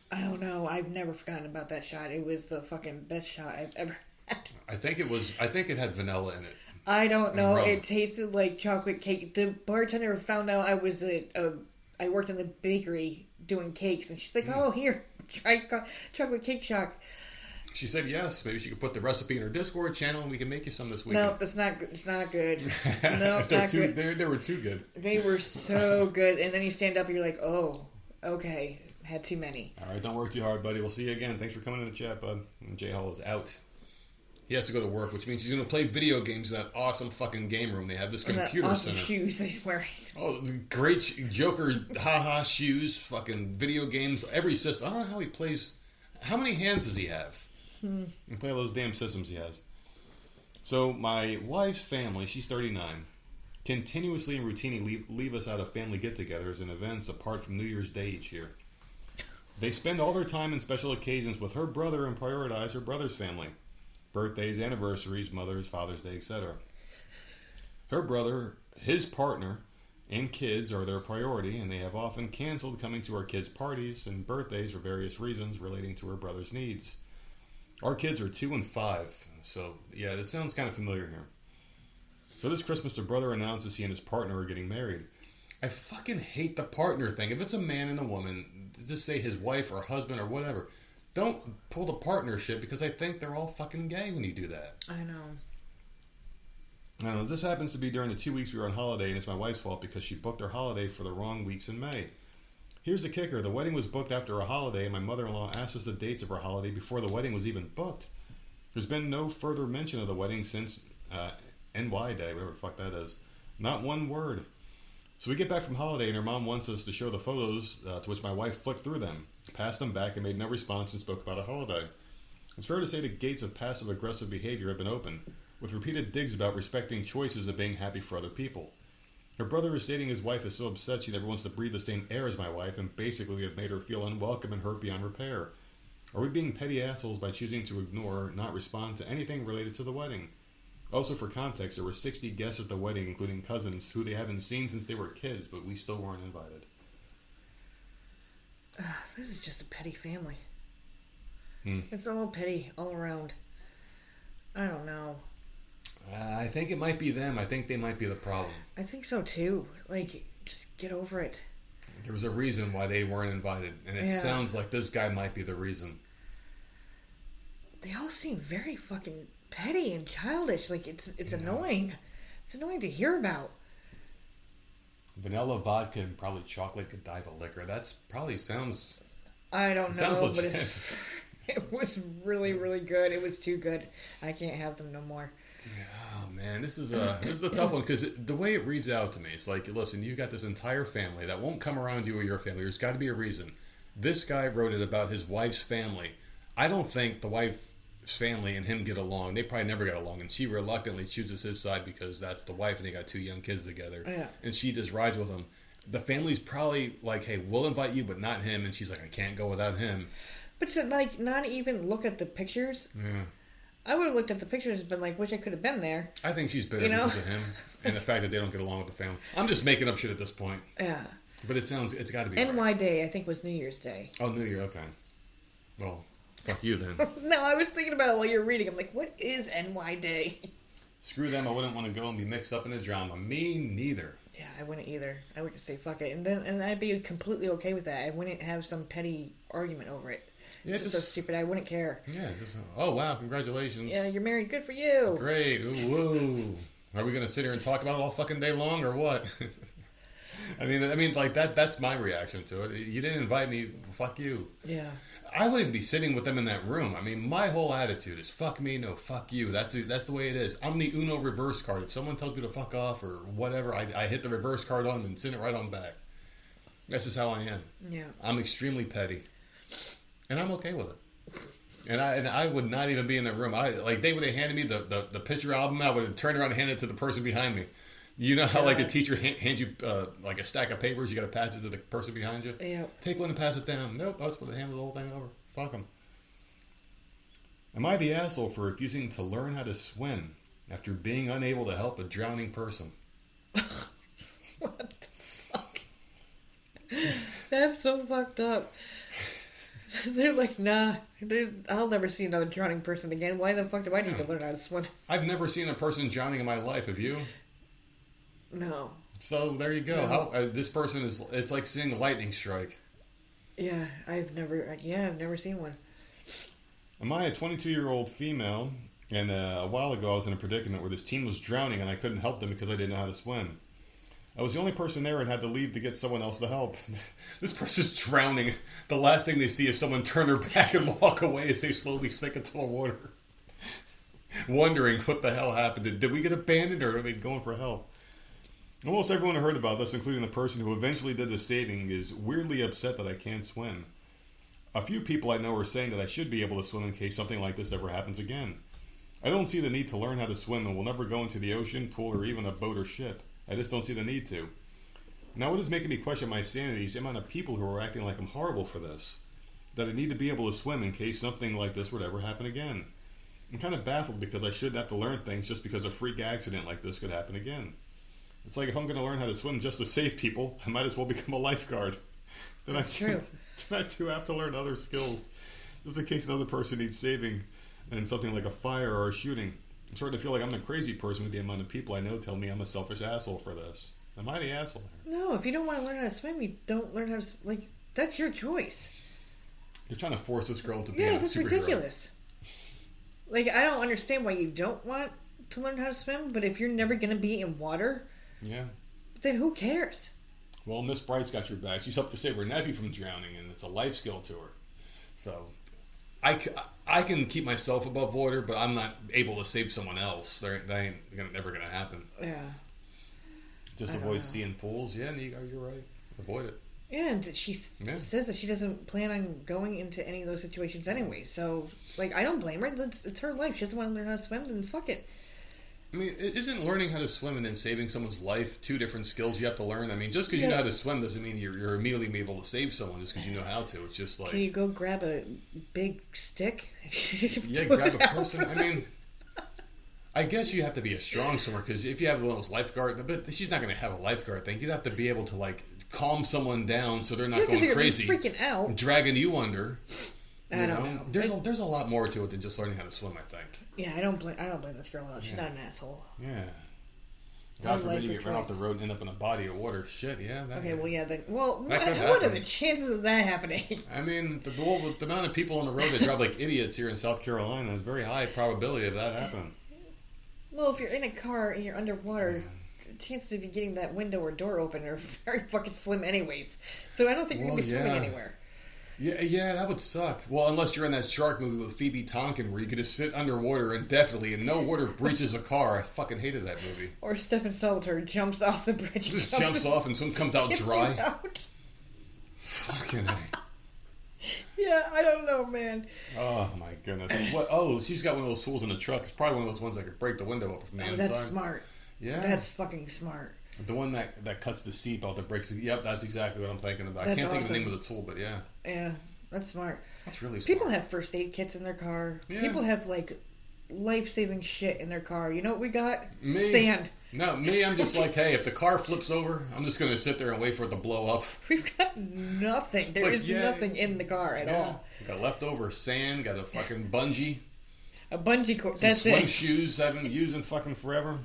I don't know. I've never forgotten about that shot. It was the fucking best shot I've ever had. I think it had vanilla in it. I don't know. It tasted like chocolate cake. The bartender found out I was I worked in the bakery doing cakes, and she's like, "Oh, here, try chocolate cake shock." She said yes. Maybe she could put the recipe in her Discord channel, and we can make you some this weekend. No, that's not good. It's not good. No, it's not good. They were too good. They were so good, and then you stand up, and you're like, "Oh, okay, had too many." All right, don't work too hard, buddy. We'll see you again. Thanks for coming in the chat, bud. And J Hall is out. He has to go to work, which means he's going to play video games in that awesome fucking game room. They have this computer that awesome center. Shoes he's wearing. Oh, great Joker haha shoes, fucking video games, every system. I don't know how he plays. How many hands does he have? He play all those damn systems he has. So my wife's family, she's 39, continuously and routinely leave us out of family get-togethers and events apart from New Year's Day each year. They spend all their time in special occasions with her brother and prioritize her brother's family. Birthdays, anniversaries, Mother's, Father's Day, etc. Her brother, his partner, and kids are their priority, and they have often canceled coming to our kids' parties and birthdays for various reasons relating to her brother's needs. Our kids are 2 and 5, so yeah, it sounds kind of familiar here. For this Christmas, the brother announces he and his partner are getting married. I fucking hate the partner thing. If it's a man and a woman, just say his wife or husband or whatever. Don't pull the partnership because I think they're all fucking gay when you do that. I know. I know. This happens to be during the 2 weeks we were on holiday, and it's my wife's fault because she booked her holiday for the wrong weeks in May. Here's the kicker. The wedding was booked after a holiday, and my mother-in-law asked us the dates of our holiday before the wedding was even booked. There's been no further mention of the wedding since NY Day, whatever the fuck that is. Not one word. So we get back from holiday, and her mom wants us to show the photos, to which my wife flicked through them, passed them back, and made no response and spoke about a holiday. It's fair to say the gates of passive-aggressive behavior have been opened, with repeated digs about respecting choices of being happy for other people. Her brother is stating his wife is so upset she never wants to breathe the same air as my wife, and basically we have made her feel unwelcome and hurt beyond repair. Are we being petty assholes by choosing to ignore or not respond to anything related to the wedding? Also, for context, there were 60 guests at the wedding, including cousins who they haven't seen since they were kids, but we still weren't invited. This is just a petty family. It's all petty all around. I don't know. I think it might be them. I think they might be the problem. I think so too. Like, just get over it. There was a reason why they weren't invited, and it sounds like this guy might be the reason. They all seem very fucking petty and childish. Like, it's annoying. It's annoying to hear about. Vanilla vodka and probably chocolate Godiva liquor. That's probably sounds... I don't know, but it was really, really good. It was too good. I can't have them no more. Oh man, this is the tough one because the way it reads out to me, it's like, listen, you got this entire family that won't come around you or your family. There's got to be a reason. This guy wrote it about his wife's family. I don't think the wife's family and him get along. They probably never got along, and she reluctantly chooses his side because that's the wife, and they got 2 young kids together. Yeah. And she just rides with him. The family's probably like, hey, we'll invite you, but not him. And she's like, I can't go without him. But to, like, not even look at the pictures. Yeah. I would have looked at the pictures and been like, wish I could have been there. I think she's bitter because of him and the fact that they don't get along with the family. I'm just making up shit at this point. Yeah. But it's got to be NY right. Day, I think, was New Year's Day. Oh, New Year, okay. Well, fuck you then. No, I was thinking about it while you were reading. I'm like, what is NY Day? Screw them. I wouldn't want to go and be mixed up in the drama. Me neither. Yeah, I wouldn't either. I would just say fuck it, and I'd be completely okay with that. I wouldn't have some petty argument over it. Yeah, just so stupid. I wouldn't care. Yeah, just oh wow, congratulations. Yeah, you're married. Good for you. Great. Ooh, woo. Are we gonna sit here and talk about it all fucking day long or what? I mean, like that's my reaction to it. You didn't invite me. Fuck you. Yeah. I wouldn't be sitting with them in that room. I mean, my whole attitude is fuck me, no, fuck you. That's the way it is. I'm the Uno reverse card. If someone tells me to fuck off or whatever, I hit the reverse card on them and send it right on back. That's just how I am. Yeah. I'm extremely petty, and I'm okay with it. And I would not even be in that room. They would have handed me the picture album. I would have turned around and handed it to the person behind me. You know how like a teacher hands you like a stack of papers, you got to pass it to the person behind you? Yeah. Take one and pass it down. Nope, I was supposed to hand the whole thing over. Fuck them. Am I the asshole for refusing to learn how to swim after being unable to help a drowning person? What the fuck? That's so fucked up. They're like, nah, I'll never see another drowning person again. Why the fuck do I need to learn how to swim? I've never seen a person drowning in my life. Have you? No. So there you go. No. How this person is? It's like seeing a lightning strike. Yeah, I've never seen one. Am I a 22-year-old female? And a while ago, I was in a predicament where this teen was drowning, and I couldn't help them because I didn't know how to swim. I was the only person there and had to leave to get someone else to help. This person's drowning. The last thing they see is someone turn their back and walk away as they slowly sink into the water, wondering what the hell happened. Did we get abandoned, or are they going for help? Almost everyone who heard about this, including the person who eventually did the saving, is weirdly upset that I can't swim. A few people I know are saying that I should be able to swim in case something like this ever happens again. I don't see the need to learn how to swim and will never go into the ocean, pool, or even a boat or ship. I just don't see the need to. Now what is making me question my sanity is the amount of people who are acting like I'm horrible for this. That I need to be able to swim in case something like this would ever happen again. I'm kind of baffled because I shouldn't have to learn things just because a freak accident like this could happen again. It's like if I'm going to learn how to swim just to save people, I might as well become a lifeguard. That's true. Then I too have to learn other skills, just in case another person needs saving, and something like a fire or a shooting. I'm starting to feel like I'm the crazy person with the amount of people I know tell me I'm a selfish asshole for this. Am I the asshole here? No, if you don't want to learn how to swim, you don't learn how to that's your choice. You're trying to force this girl to be yeah, a that's superhero. Ridiculous. I don't understand why you don't want to learn how to swim, but if you're never going to be in water, yeah, then who cares? Well, Miss Bright's got your back. She's helped to save her nephew from drowning, and it's a life skill to her. So, I can keep myself above water, but I'm not able to save someone else. That ain't never going to happen. Yeah. Just avoid seeing pools. Yeah, you're right. Avoid it. Yeah, and she says that she doesn't plan on going into any of those situations anyway. So, I don't blame her. It's her life. She doesn't want to learn how to swim, then fuck it. I mean, isn't learning how to swim and then saving someone's life two different skills you have to learn? I mean, just because you know how to swim doesn't mean you're immediately able to save someone just because you know how to. It's just like... Can you go grab a big stick? Yeah, grab a person. I mean, I guess you have to be a strong swimmer because if you have one of those lifeguard... But she's not going to have a lifeguard thing. You'd have to be able to, calm someone down so they're not going crazy. Freaking out. Dragging you under. I don't know. There's a lot more to it than just learning how to swim, I think. Yeah, I don't blame this girl at all. She's not an asshole. Yeah. God forbid you get run off the road and end up in a body of water. Shit, yeah. What are the chances of that happening? I mean, the amount of people on the road that drive like idiots here in South Carolina, there's a very high probability of that happening. Well, if you're in a car and you're underwater, the chances of you getting that window or door open are very fucking slim anyways. So I don't think you're going to be swimming anywhere. Yeah, that would suck. Well, unless you're in that shark movie with Phoebe Tonkin where you could just sit underwater indefinitely and no water breaches a car. I fucking hated that movie. Or Stephen Solitaire jumps off the bridge. Just jumps off and someone comes out dry. Out. Fucking A. Yeah, I don't know, man. Oh my goodness. What? Oh, she's got one of those tools in the truck. It's probably one of those ones that could break the window up from the inside. That's smart. Yeah. That's fucking smart. The one that cuts the seatbelt that breaks it. Yep, that's exactly what I'm thinking about. That's I can't think awesome. of the name of the tool, but yeah. Yeah, that's smart. That's really smart. People have first aid kits in their car. Yeah. People have like life-saving shit in their car. You know what we got? Me? Sand. No, me, I'm just like, hey, if the car flips over, I'm just going to sit there and wait for it to blow up. We've got nothing. There is nothing in the car at all. Got leftover sand, got a fucking bungee. A bungee cord. Some That's swing it. shoes I've been using fucking forever.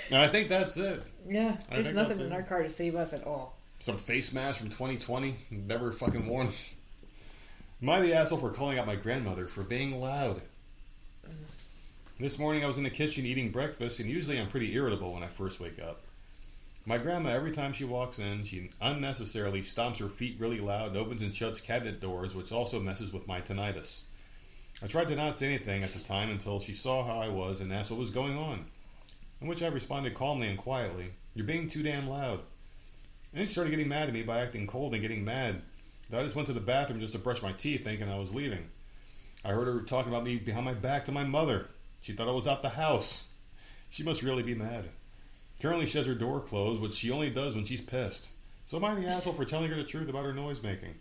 And I think that's it. Yeah, there's think nothing that's in it. our car to save us at all. Some face masks from 2020. Never fucking worn. Am I the asshole for calling out my grandmother for being loud? This morning I was in the kitchen eating breakfast, and usually I'm pretty irritable when I first wake up. My grandma, every time she walks in, she unnecessarily stomps her feet really loud and opens and shuts cabinet doors, which also messes with my tinnitus. I tried to not say anything at the time until she saw how I was and asked what was going on, in which I responded calmly and quietly, "You're being too damn loud." And then she started getting mad at me by acting cold and getting mad. I just went to the bathroom just to brush my teeth, thinking I was leaving. I heard her talking about me behind my back to my mother. She thought I was out the house. She must really be mad. Currently she has her door closed, which she only does when she's pissed. So am I the asshole for telling her the truth about her noise making?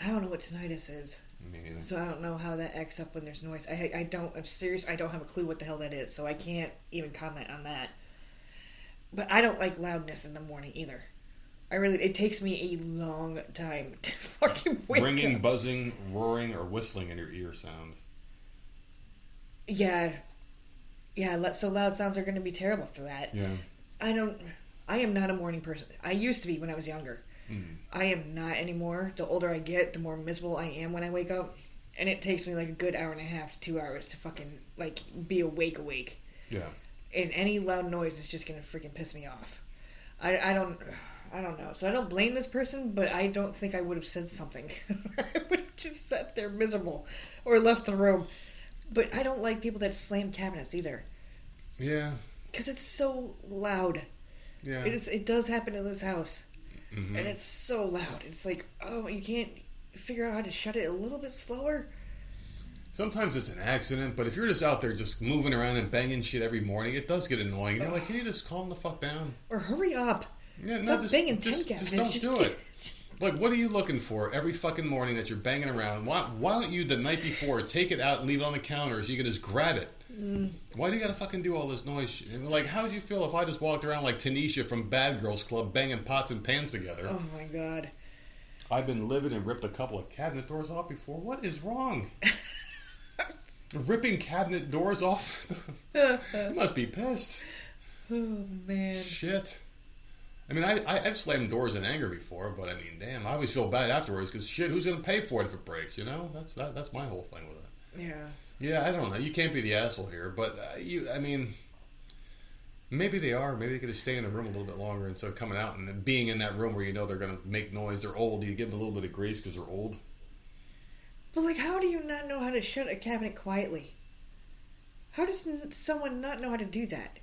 I don't know what tinnitus is. Me neither. So I don't know how that acts up when there's noise. I'm serious, I don't have a clue what the hell that is, so I can't even comment on that. But I don't like loudness in the morning either. It takes me a long time to fucking wake Ringing, up. buzzing, roaring, or whistling in your ear sound. Yeah. Yeah, so loud sounds are going to be terrible for that. Yeah. I am not a morning person. I used to be when I was younger. I am not anymore. The older I get, the more miserable I am when I wake up. And it takes me like a good hour and a half to 2 hours to fucking, like, be awake. Yeah. And any loud noise is just going to freaking piss me off. I don't know. So I don't blame this person, but I don't think I would have said something. I would have just sat there miserable or left the room. But I don't like people that slam cabinets either. Yeah. Because it's so loud. Yeah. It does happen in this house. Mm-hmm. And it's so loud. It's like, oh, you can't figure out how to shut it a little bit slower? Sometimes it's an accident, but if you're just out there just moving around and banging shit every morning, it does get annoying. You're like, can you just calm the fuck down? Or hurry up. Yeah, Stop banging tin cabinets. Just don't do it. Like, what are you looking for every fucking morning that you're banging around? Why don't you, the night before, take it out and leave it on the counter so you can just grab it? Why do you gotta fucking do all this noise? Like, how would you feel if I just walked around like Tanisha from Bad Girls Club banging pots and pans together? Oh my god. I've been livid and ripped a couple of cabinet doors off before. What is wrong? Ripping cabinet doors off? You must be pissed. Oh man. Shit. I mean, I've slammed doors in anger before, but I mean, damn, I always feel bad afterwards because shit, who's gonna pay for it if it breaks? You know, that's my whole thing with it. Yeah. Yeah, I don't know. You can't be the asshole here, but I mean, maybe they are. Maybe they could just stay in the room a little bit longer instead of coming out and then being in that room where you know they're gonna make noise. They're old. You give them a little bit of grace because they're old. But like, how do you not know how to shut a cabinet quietly? How does someone not know how to do that?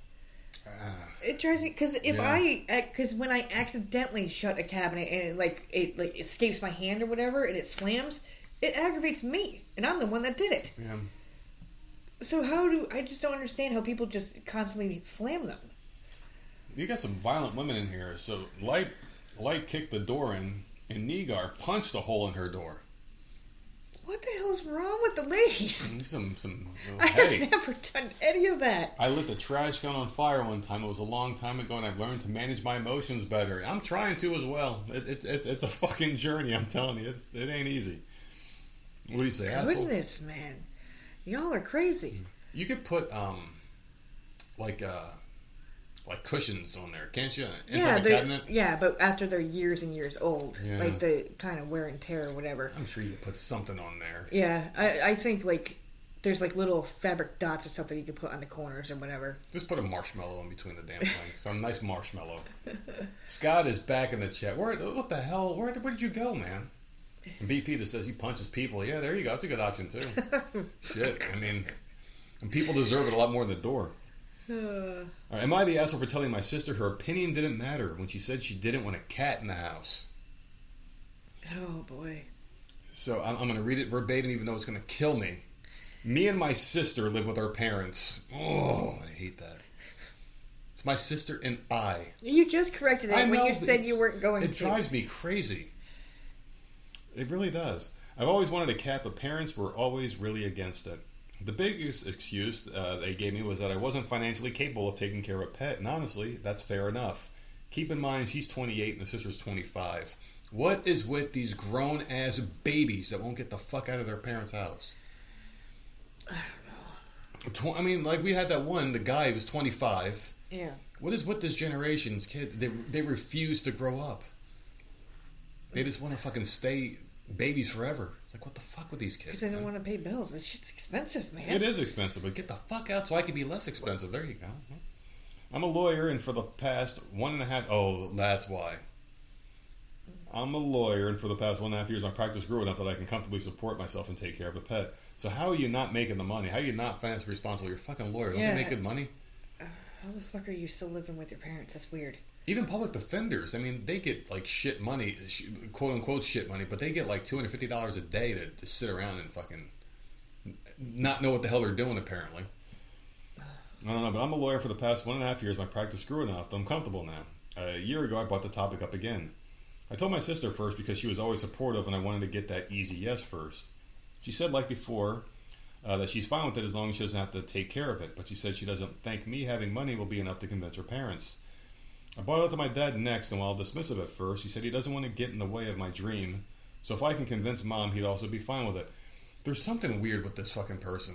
It drives me because because when I accidentally shut a cabinet and it escapes my hand or whatever and it slams, it aggravates me and I'm the one that did it. Yeah. So I just don't understand how people just constantly slam them. You got some violent women in here. So Light kicked the door in, and Nigar punched a hole in her door. What the hell is wrong with the ladies? I Hey, have never done any of that. I lit the trash can on fire one time. It was a long time ago, and I've learned to manage my emotions better. I'm trying to as well. It's a fucking journey. I'm telling you, it ain't easy. What do you say, asshole? Goodness, man, y'all are crazy. You could put like cushions on there, can't you? Inside the cabinet. Yeah, but after they're years and years old, Yeah. like the kind of wear and tear or whatever. I'm sure you could put something on there. Yeah, I think like there's like little fabric dots or something you could put on the corners or whatever. Just put a marshmallow in between the damn thing. Some nice marshmallow. Scott is back in the chat. What the hell? Where did you go, man? And BP that says he punches people. Yeah, there you go. That's a good option too. Shit. I mean, and people deserve it a lot more than the door. All right, am I the asshole for telling my sister her opinion didn't matter when she said she didn't want a cat in the house? Oh boy. So I'm going to read it verbatim, even though it's going to kill me. Me and my sister live with our parents. Oh, I hate that. It's my sister and I. You just corrected it when you said you weren't going to. It drives me crazy. It really does. I've always wanted a cat, but parents were always really against it. The biggest excuse they gave me was that I wasn't financially capable of taking care of a pet, and honestly, that's fair enough. Keep in mind, she's 28 and the sister's 25. What is with these grown-ass babies that won't get the fuck out of their parents' house? I don't know. I mean, like, we had that one, the guy who was 25. Yeah. What is with this generation's kid? They refuse to grow up. They just want to fucking stay babies forever. It's like, what the fuck with these kids? Because they don't want to pay bills. This shit's expensive, man. It is expensive, but get the fuck out so I can be less expensive. There you go. I'm a lawyer, and for the past 1.5... Oh, that's why. I'm a lawyer, and for the past 1.5 years, my practice grew enough that I can comfortably support myself and take care of a pet. So how are you not making the money? How are you not financially responsible? You're a fucking lawyer. Don't they make good money? How the fuck are you still living with your parents? That's weird. Even public defenders, I mean, they get like shit money, quote unquote shit money, but they get like $250 a day to sit around and fucking not know what the hell they're doing, apparently. I don't know, but I'm a lawyer. For the past 1.5 years. My practice grew enough that I'm comfortable now. A year ago, I brought the topic up again. I told my sister first because she was always supportive and I wanted to get that easy yes first. She said, like before, that she's fine with it as long as she doesn't have to take care of it, but she said she doesn't think me having money will be enough to convince her parents. I brought it up to my dad next, and while dismissive at first, he said he doesn't want to get in the way of my dream, so if I can convince Mom, he'd also be fine with it. There's something weird with this fucking person.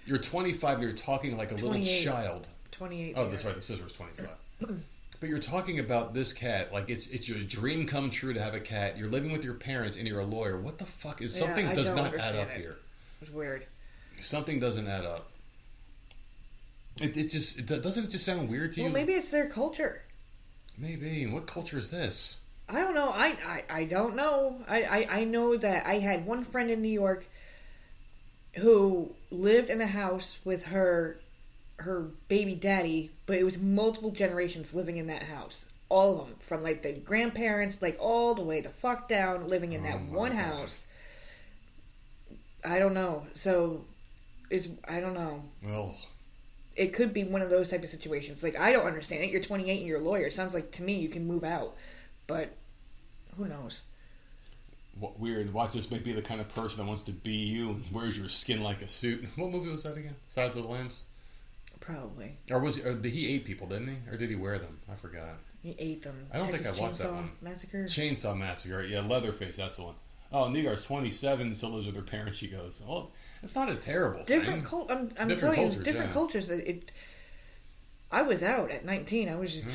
You're 25 and you're talking like a 28. Little child. 28. Oh, that's right, the sister was 25. But you're talking about this cat like it's your dream come true to have a cat. You're living with your parents and you're a lawyer. What the fuck is something does not add up here? It's weird. Something doesn't add up. It doesn't it just sound weird to you? Well, maybe it's their culture. Maybe. What culture is this? I don't know. I don't know. I know that I had one friend in New York who lived in a house with her baby daddy, but it was multiple generations living in that house. All of them, from like the grandparents, like all the way the fuck down, living in that one house. I don't know. So I don't know. Well, it could be one of those type of situations. Like, I don't understand it. You're 28 and you're a lawyer. It sounds like to me you can move out, but who knows? What weird. Watch, this may be the kind of person that wants to be you and wears your skin like a suit. What movie was that again? Silence of the Lambs? Probably. Or he ate people, didn't he? Or did he wear them? I forgot. He ate them. I don't think I watched that one. Massacre? Chainsaw Massacre. Yeah, Leatherface, that's the one. Oh, Negar's 27, still lives with her parents, she goes. Well, it's not a terrible thing. I'm different telling cultures, you, different cultures. I was out at 19. I was just,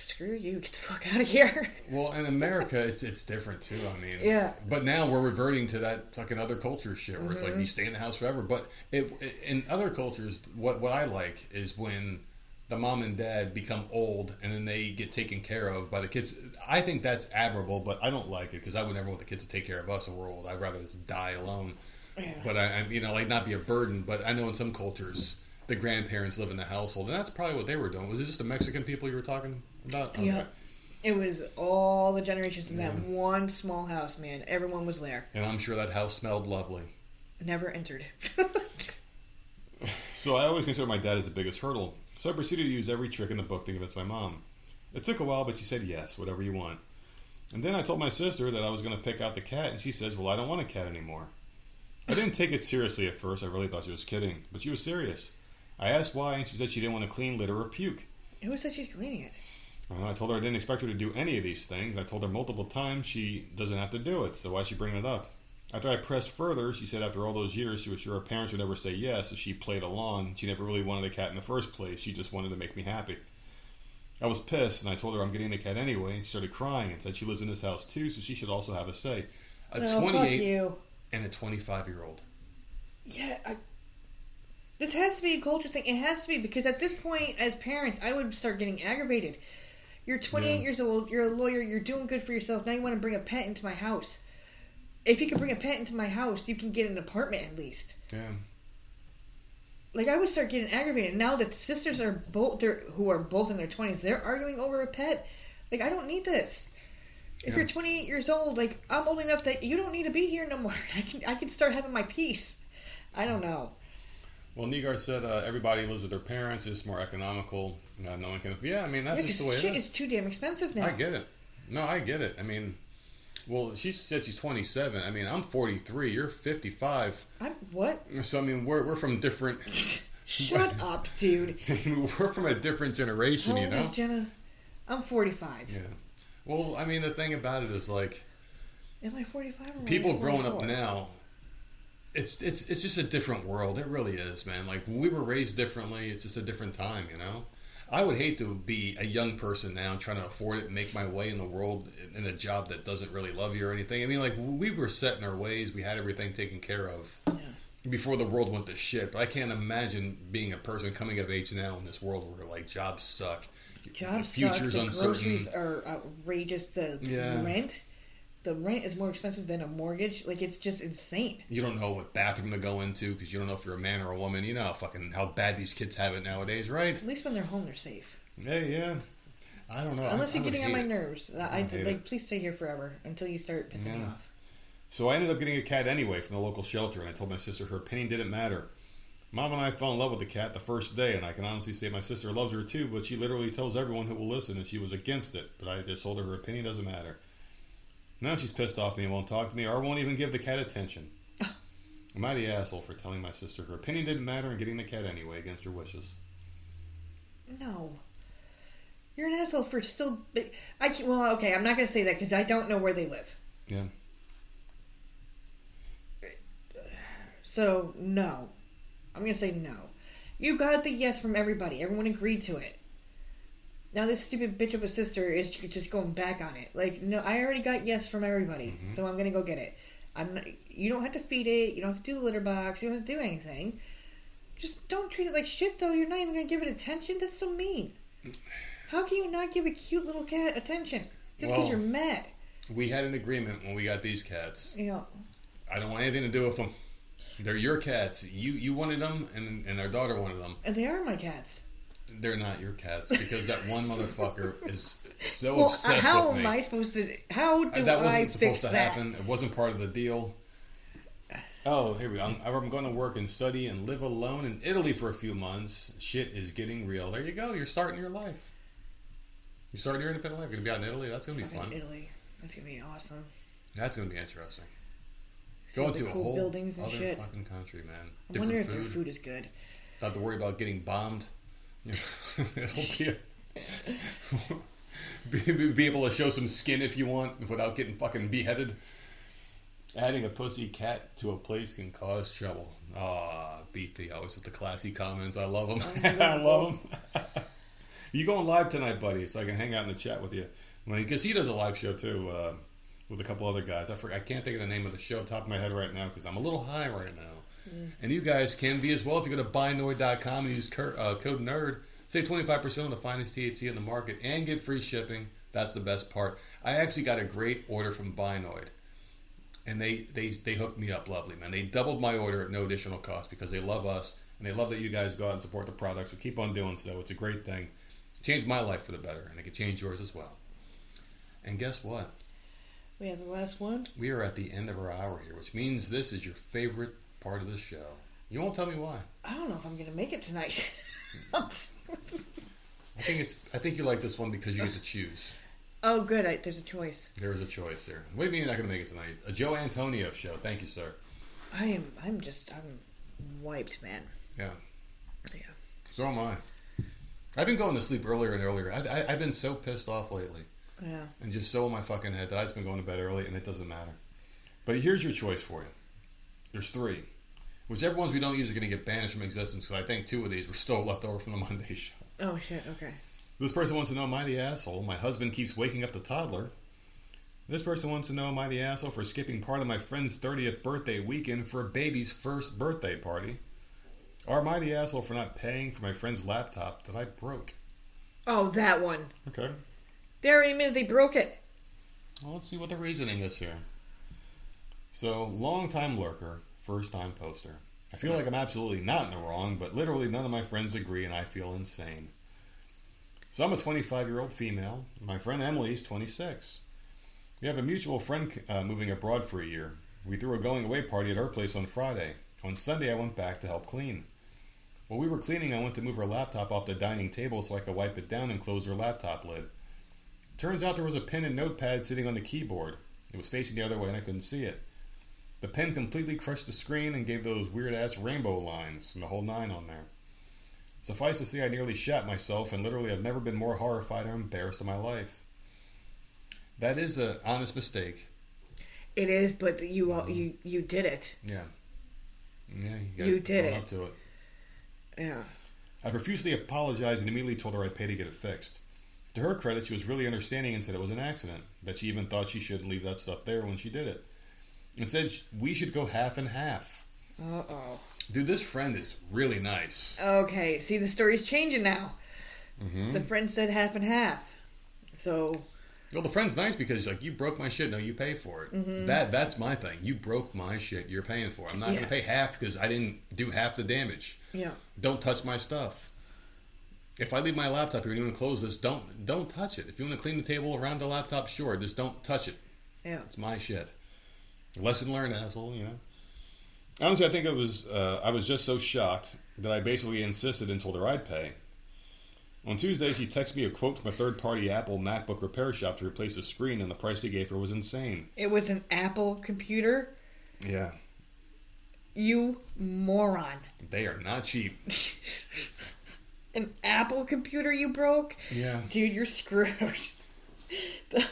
screw you, get the fuck out of here. Well, in America, it's different too. I mean, yeah. But now we're reverting to that fucking other culture shit where it's like you stay in the house forever. But in other cultures, what I like is when the mom and dad become old and then they get taken care of by the kids. I think that's admirable, but I don't like it because I would never want the kids to take care of us when we're old. I'd rather just die alone. Yeah. But I'm like not be a burden. But I know in some cultures the grandparents live in the household, and that's probably what they were doing. Was it just the Mexican people you were talking about? Okay. Yeah. It was all the generations in that one small house, man. Everyone was there. And I'm sure that house smelled lovely. Never entered. So I always consider my dad as the biggest hurdle. So I proceeded to use every trick in the book to convince my mom. It took a while, but she said yes, whatever you want. And then I told my sister that I was going to pick out the cat, and she says, well, I don't want a cat anymore. I didn't take it seriously at first. I really thought she was kidding, but she was serious. I asked why, and she said she didn't want to clean litter or puke. Who said she's cleaning it? I told her I didn't expect her to do any of these things. I told her multiple times she doesn't have to do it, so why is she bringing it up? After I pressed further, she said after all those years, she was sure her parents would never say yes if she played along. She never really wanted a cat in the first place. She just wanted to make me happy. I was pissed, and I told her I'm getting the cat anyway, and she started crying and said she lives in this house too, so she should also have a say. A 28 and a 25-year-old. Yeah, this has to be a culture thing. It has to be, because at this point, as parents, I would start getting aggravated. You're 28 years old, you're a lawyer, you're doing good for yourself, now you want to bring a pet into my house. If you can bring a pet into my house, you can get an apartment at least. Damn. Like, I would start getting aggravated. Now that sisters who are both in their 20s, they're arguing over a pet. Like, I don't need this. If you're 28 years old, like, I'm old enough that you don't need to be here no more. I can start having my peace. I don't know. Well, Nigar said everybody lives with their parents. It's more economical. No one can... Yeah, I mean, that's just the way it is. It's too damn expensive now. I get it. No, I get it. I mean, well, she said she's 27. I mean, I'm 43. You're 55. I'm what? So, I mean, we're from different... Shut up, dude. We're from a different generation, How old is Jenna? I'm 45. Yeah. Well, I mean, the thing about it is, like... Am I 45 or people am I growing up now... It's just a different world. It really is, man. Like, we were raised differently. It's just a different time, you know? I would hate to be a young person now trying to afford it and make my way in the world in a job that doesn't really love you or anything. I mean, like, we were set in our ways. We had everything taken care of before the world went to shit. But I can't imagine being a person coming of age now in this world where, like, jobs suck. Jobs the future's suck. The uncertain. groceries are outrageous. The rent... The rent is more expensive than a mortgage. Like, it's just insane. You don't know what bathroom to go into because you don't know if you're a man or a woman. You know how bad these kids have it nowadays, right? At least when they're home, they're safe. Yeah. I don't know. Unless you're getting on my it. nerves. Please stay here forever until you start pissing me off. So I ended up getting a cat anyway from the local shelter, and I told my sister her opinion didn't matter. Mom and I fell in love with the cat the first day, and I can honestly say my sister loves her too, but she literally tells everyone who will listen that she was against it. But I just told her opinion doesn't matter. Now she's pissed off at me and won't talk to me or won't even give the cat attention. Am I the asshole for telling my sister her opinion didn't matter and getting the cat anyway against her wishes? No. You're an asshole for still... Well, okay, I'm not going to say that because I don't know where they live. Yeah. So, no. I'm going to say no. You got the yes from everybody. Everyone agreed to it. Now this stupid bitch of a sister is just going back on it. Like, no, I already got yes from everybody, so I'm going to go get it. You don't have to feed it. You don't have to do the litter box. You don't have to do anything. Just don't treat it like shit, though. You're not even going to give it attention? That's so mean. How can you not give a cute little cat attention? Just because you're mad. We had an agreement when we got these cats. Yeah. I don't want anything to do with them. They're your cats. You wanted them, and our daughter wanted them. And they are my cats. They're not your cats because that one motherfucker is so obsessed with me. How am I supposed to... How do that wasn't I supposed fix to that? happen. It wasn't part of the deal. Oh, here we go. I'm going to work and study and live alone in Italy for a few months. Shit is getting real. There you go. You're starting your life. You're starting your independent life. You're going to be out in Italy. That's going to be fun. Italy. That's going to be awesome. That's going to be interesting. See Going to a cool whole buildings and other shit. fucking country, man. I wonder if their food is good. Not to worry about getting bombed. It'll be able to show some skin if you want without getting fucking beheaded. Adding a pussy cat to a place can cause trouble. BT always with the classy comments. I love them. I love them. You going live tonight, buddy, so I can hang out in the chat with you. Because he does a live show too with a couple other guys. I can't think of the name of the show top of my head right now because I'm a little high right now. And you guys can be as well if you go to buynoid.com and use code NERD. Save 25% on the finest THC in the market and get free shipping. That's the best part. I actually got a great order from Binoid. And they hooked me up lovely, man. They doubled my order at no additional cost because they love us. And they love that you guys go out and support the product. So keep on doing so. It's a great thing. It changed my life for the better. And it could change yours as well. And guess what? We have the last one. We are at the end of our hour here, which means this is your favorite part of the show. You won't tell me why. I don't know if I'm going to make it tonight. I think you like this one because you get to choose. Oh, good. There's a choice. There is a choice here. What do you mean you're not going to make it tonight? A Joe Antonio show. Thank you, sir. I'm wiped, man. Yeah. Yeah. So am I. I've been going to sleep earlier and earlier. I've been so pissed off lately. Yeah. And just so in my fucking head that I've just been going to bed early and it doesn't matter. But here's your choice for you. There's 3. Whichever ones we don't use are going to get banished from existence because I think 2 of these were still left over from the Monday show. Oh, shit. Okay. This person wants to know, am I the asshole? My husband keeps waking up the toddler. This person wants to know, am I the asshole for skipping part of my friend's 30th birthday weekend for a baby's first birthday party? Or am I the asshole for not paying for my friend's laptop that I broke? Oh, that one. Okay. They already admitted they broke it. Well, let's see what the reasoning is here. So, long-time lurker, first-time poster. I feel like I'm absolutely not in the wrong, but literally none of my friends agree and I feel insane. So I'm a 25-year-old female. My friend Emily's 26. We have a mutual friend moving abroad for a year. We threw a going away party at our place on Friday. On Sunday, I went back to help clean. While we were cleaning, I went to move her laptop off the dining table so I could wipe it down and close her laptop lid. Turns out there was a pen and notepad sitting on the keyboard. It was facing the other way and I couldn't see it. The pen completely crushed the screen and gave those weird-ass rainbow lines and the whole 9 on there. Suffice to say, I nearly shat myself and literally have never been more horrified or embarrassed in my life. That is an honest mistake. It is, but you did it. Yeah. Yeah, you did it. Up to it. Yeah. I profusely apologized and immediately told her I'd pay to get it fixed. To her credit, she was really understanding and said it was an accident, that she even thought she shouldn't leave that stuff there when she did it. And said we should go half and half. Uh-oh. Dude, this friend is really nice. Okay, see, the story's changing now. Mm-hmm. The friend said half and half. So... Well, the friend's nice because, like, you broke my shit, no, you pay for it. Mm-hmm. That's my thing. You broke my shit, you're paying for it. I'm not going to pay half because I didn't do half the damage. Yeah. Don't touch my stuff. If I leave my laptop here and you want to close this, don't touch it. If you want to clean the table around the laptop, sure, just don't touch it. Yeah. It's my shit. Lesson learned, asshole, you know. Honestly, I think I was just so shocked that I basically insisted and told her I'd pay. On Tuesday, she texted me a quote from a third-party Apple MacBook repair shop to replace the screen, and the price they gave her was insane. It was an Apple computer? Yeah. You moron. They are not cheap. An Apple computer you broke? Yeah. Dude, you're screwed.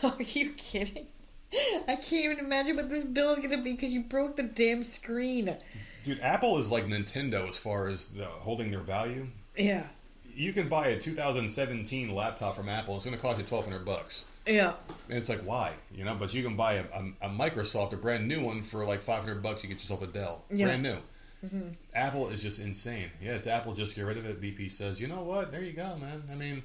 Are you kidding? I can't even imagine what this bill is going to be because you broke the damn screen. Dude, Apple is like Nintendo as far as holding their value. Yeah. You can buy a 2017 laptop from Apple. It's going to cost you $1,200. Yeah. And it's like, why? You know, but you can buy a Microsoft, a brand new one for like $500. You get yourself a Dell. Yeah. Brand new. Mm-hmm. Apple is just insane. Yeah, it's Apple. Just get rid of it. BP says, you know what? There you go, man. I mean,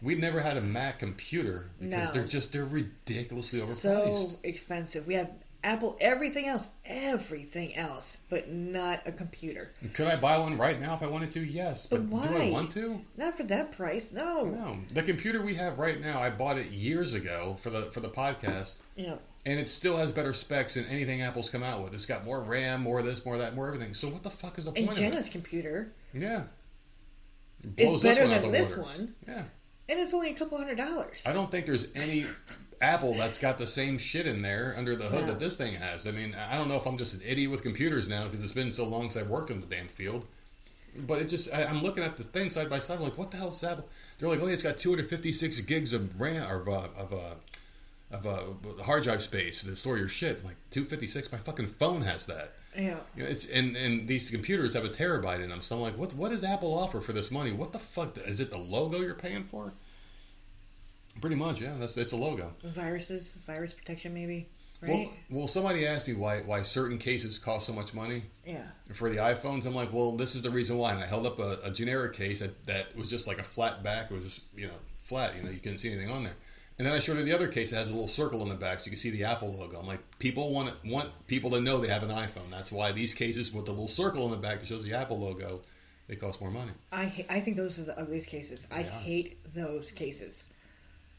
we've never had a Mac computer because they're ridiculously overpriced. So expensive. We have Apple, everything else, but not a computer. Could I buy one right now if I wanted to? Yes, but why? Do I want to? Not for that price. No. No. The computer we have right now, I bought it years ago for the podcast. Yeah. And it still has better specs than anything Apple's come out with. It's got more RAM, more this, more that, more everything. So what the fuck is the point of it? And Jenna's computer. Yeah. It's better than this one. Yeah. And it's only a couple $100. I don't think there's any Apple that's got the same shit in there under the hood that this thing has. I mean, I don't know if I'm just an idiot with computers now because it's been so long since I've worked in the damn field. But it just, I'm looking at the thing side by side. I'm like, what the hell is Apple? They're like, oh, it's got 256 gigs of RAM of hard drive space to store your shit. I'm like, 256? My fucking phone has that. Yeah. You know, it's and these computers have a terabyte in them. So I'm like, what does Apple offer for this money? What the fuck? Is it the logo you're paying for? Pretty much, yeah. It's a logo. Virus protection, maybe. Right? Well, somebody asked me why certain cases cost so much money. Yeah. For the iPhones, I'm like, well, this is the reason why. And I held up a generic case that was just like a flat back. It was just flat. You couldn't see anything on there. And then I showed her the other case that has a little circle in the back so you can see the Apple logo. I'm like, people want people to know they have an iPhone. That's why these cases with the little circle in the back that shows the Apple logo, they cost more money. I think those are the ugliest cases. I hate those cases.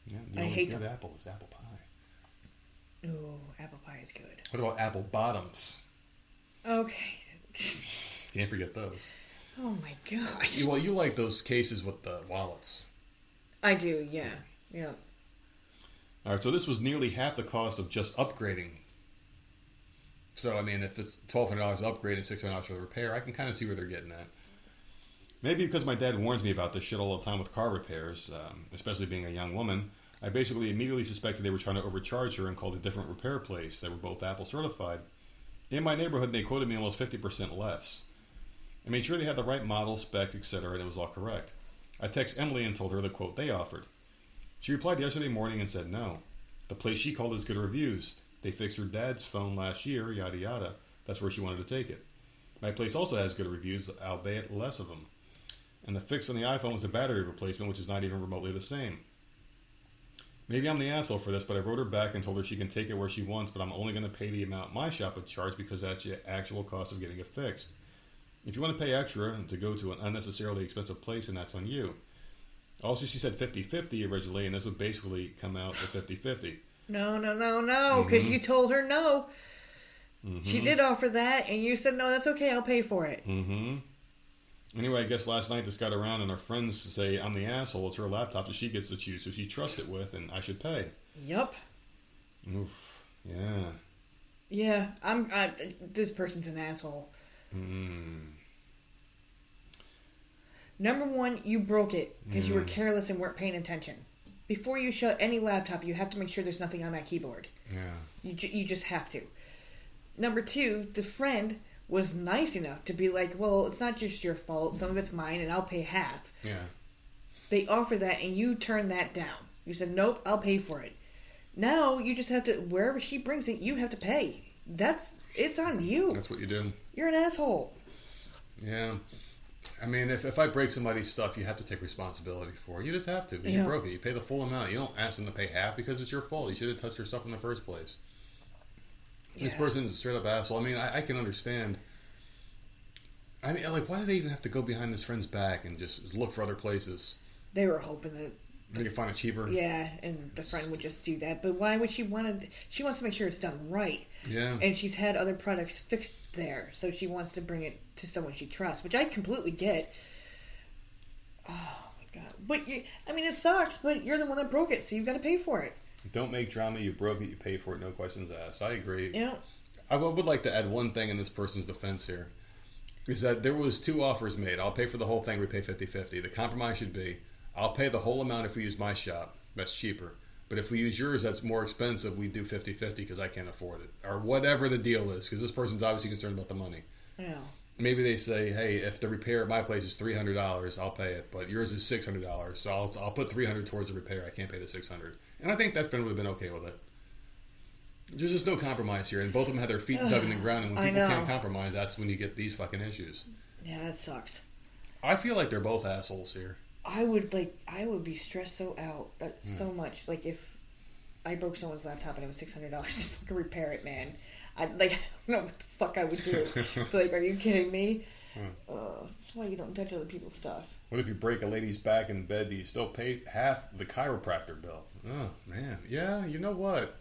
Yeah, I hate them. The Apple is apple pie. Ooh, apple pie is good. What about apple bottoms? Okay. Can't forget those. Oh my gosh. Well, you like those cases with the wallets. I do, yeah. Yeah. All right, so this was nearly half the cost of just upgrading. So, I mean, if it's $1,200 upgrade and $600 for the repair, I can kind of see where they're getting at. Maybe because my dad warns me about this shit all the time with car repairs, especially being a young woman, I basically immediately suspected they were trying to overcharge her and called a different repair place that were both Apple certified. In my neighborhood, they quoted me almost 50% less. I made sure they had the right model, spec, etc., and it was all correct. I texted Emily and told her the quote they offered. She replied yesterday morning and said no. The place she called has good reviews. They fixed her dad's phone last year, yada yada. That's where she wanted to take it. My place also has good reviews, albeit less of them. And the fix on the iPhone was a battery replacement, which is not even remotely the same. Maybe I'm the asshole for this, but I wrote her back and told her she can take it where she wants, but I'm only going to pay the amount my shop would charge because that's the actual cost of getting it fixed. If you want to pay extra to go to an unnecessarily expensive place, then that's on you. Also, she said 50-50 originally, and this would basically come out to 50-50. No, because you told her no. She did offer that, and you said, no, that's okay, I'll pay for it. Anyway, I guess last night this got around, and her friends say I'm the asshole. It's her laptop that she gets to choose, so she trusts it with, and I should pay. Yup. Oof. Yeah. Yeah, this person's an asshole. Number one, you broke it because you were careless and weren't paying attention. Before you shut any laptop, you have to make sure there's nothing on that keyboard. Yeah. You just have to. Number two, the friend was nice enough to be like, well, it's not just your fault. Some of it's mine, and I'll pay half. Yeah. They offer that, and you turned that down. You said, nope, I'll pay for it. Now, you just have to, wherever she brings it, you have to pay. It's on you. That's what you do. You're an asshole. Yeah. I mean, if I break somebody's stuff, you have to take responsibility for it. You just have to, because you broke it. You pay the full amount. You don't ask them to pay half because it's your fault. You should have touched your stuff in the first place. Yeah. This person's a straight up asshole. I mean, I can understand. I mean, like, why do they even have to go behind this friend's back and just look for other places? They were hoping that they could find it cheaper. Yeah, and the friend would just do that. But why would she want to? She wants to make sure it's done right. Yeah. And she's had other products fixed there, so she wants to bring it to someone she trusts, which I completely get. Oh my god! But I mean, it sucks. But you're the one that broke it, so you've got to pay for it. Don't make drama. You broke it. You pay for it. No questions asked. I agree. Yeah. I would like to add one thing in this person's defense here. Is that there was 2 offers made. I'll pay for the whole thing. We pay 50-50. The compromise should be, I'll pay the whole amount if we use my shop. That's cheaper. But if we use yours, that's more expensive. We do 50-50 because I can't afford it. Or whatever the deal is, because this person's obviously concerned about the money. Yeah. Maybe they say, hey, if the repair at my place is $300, I'll pay it. But yours is $600. So I'll put $300 towards the repair. I can't pay the $600. And I think that friend would have been okay with it. There's just no compromise here. And both of them had their feet dug in the ground. And when people can't compromise, that's when you get these fucking issues. Yeah, that sucks. I feel like they're both assholes here. I would be stressed so out so much. Like if I broke someone's laptop and it was $600 to fucking repair it, man. I don't know what the fuck I would do. But like, are you kidding me? That's why you don't touch other people's stuff. What if you break a lady's back in bed? Do you still pay half the chiropractor bill? Oh man, yeah. You know what?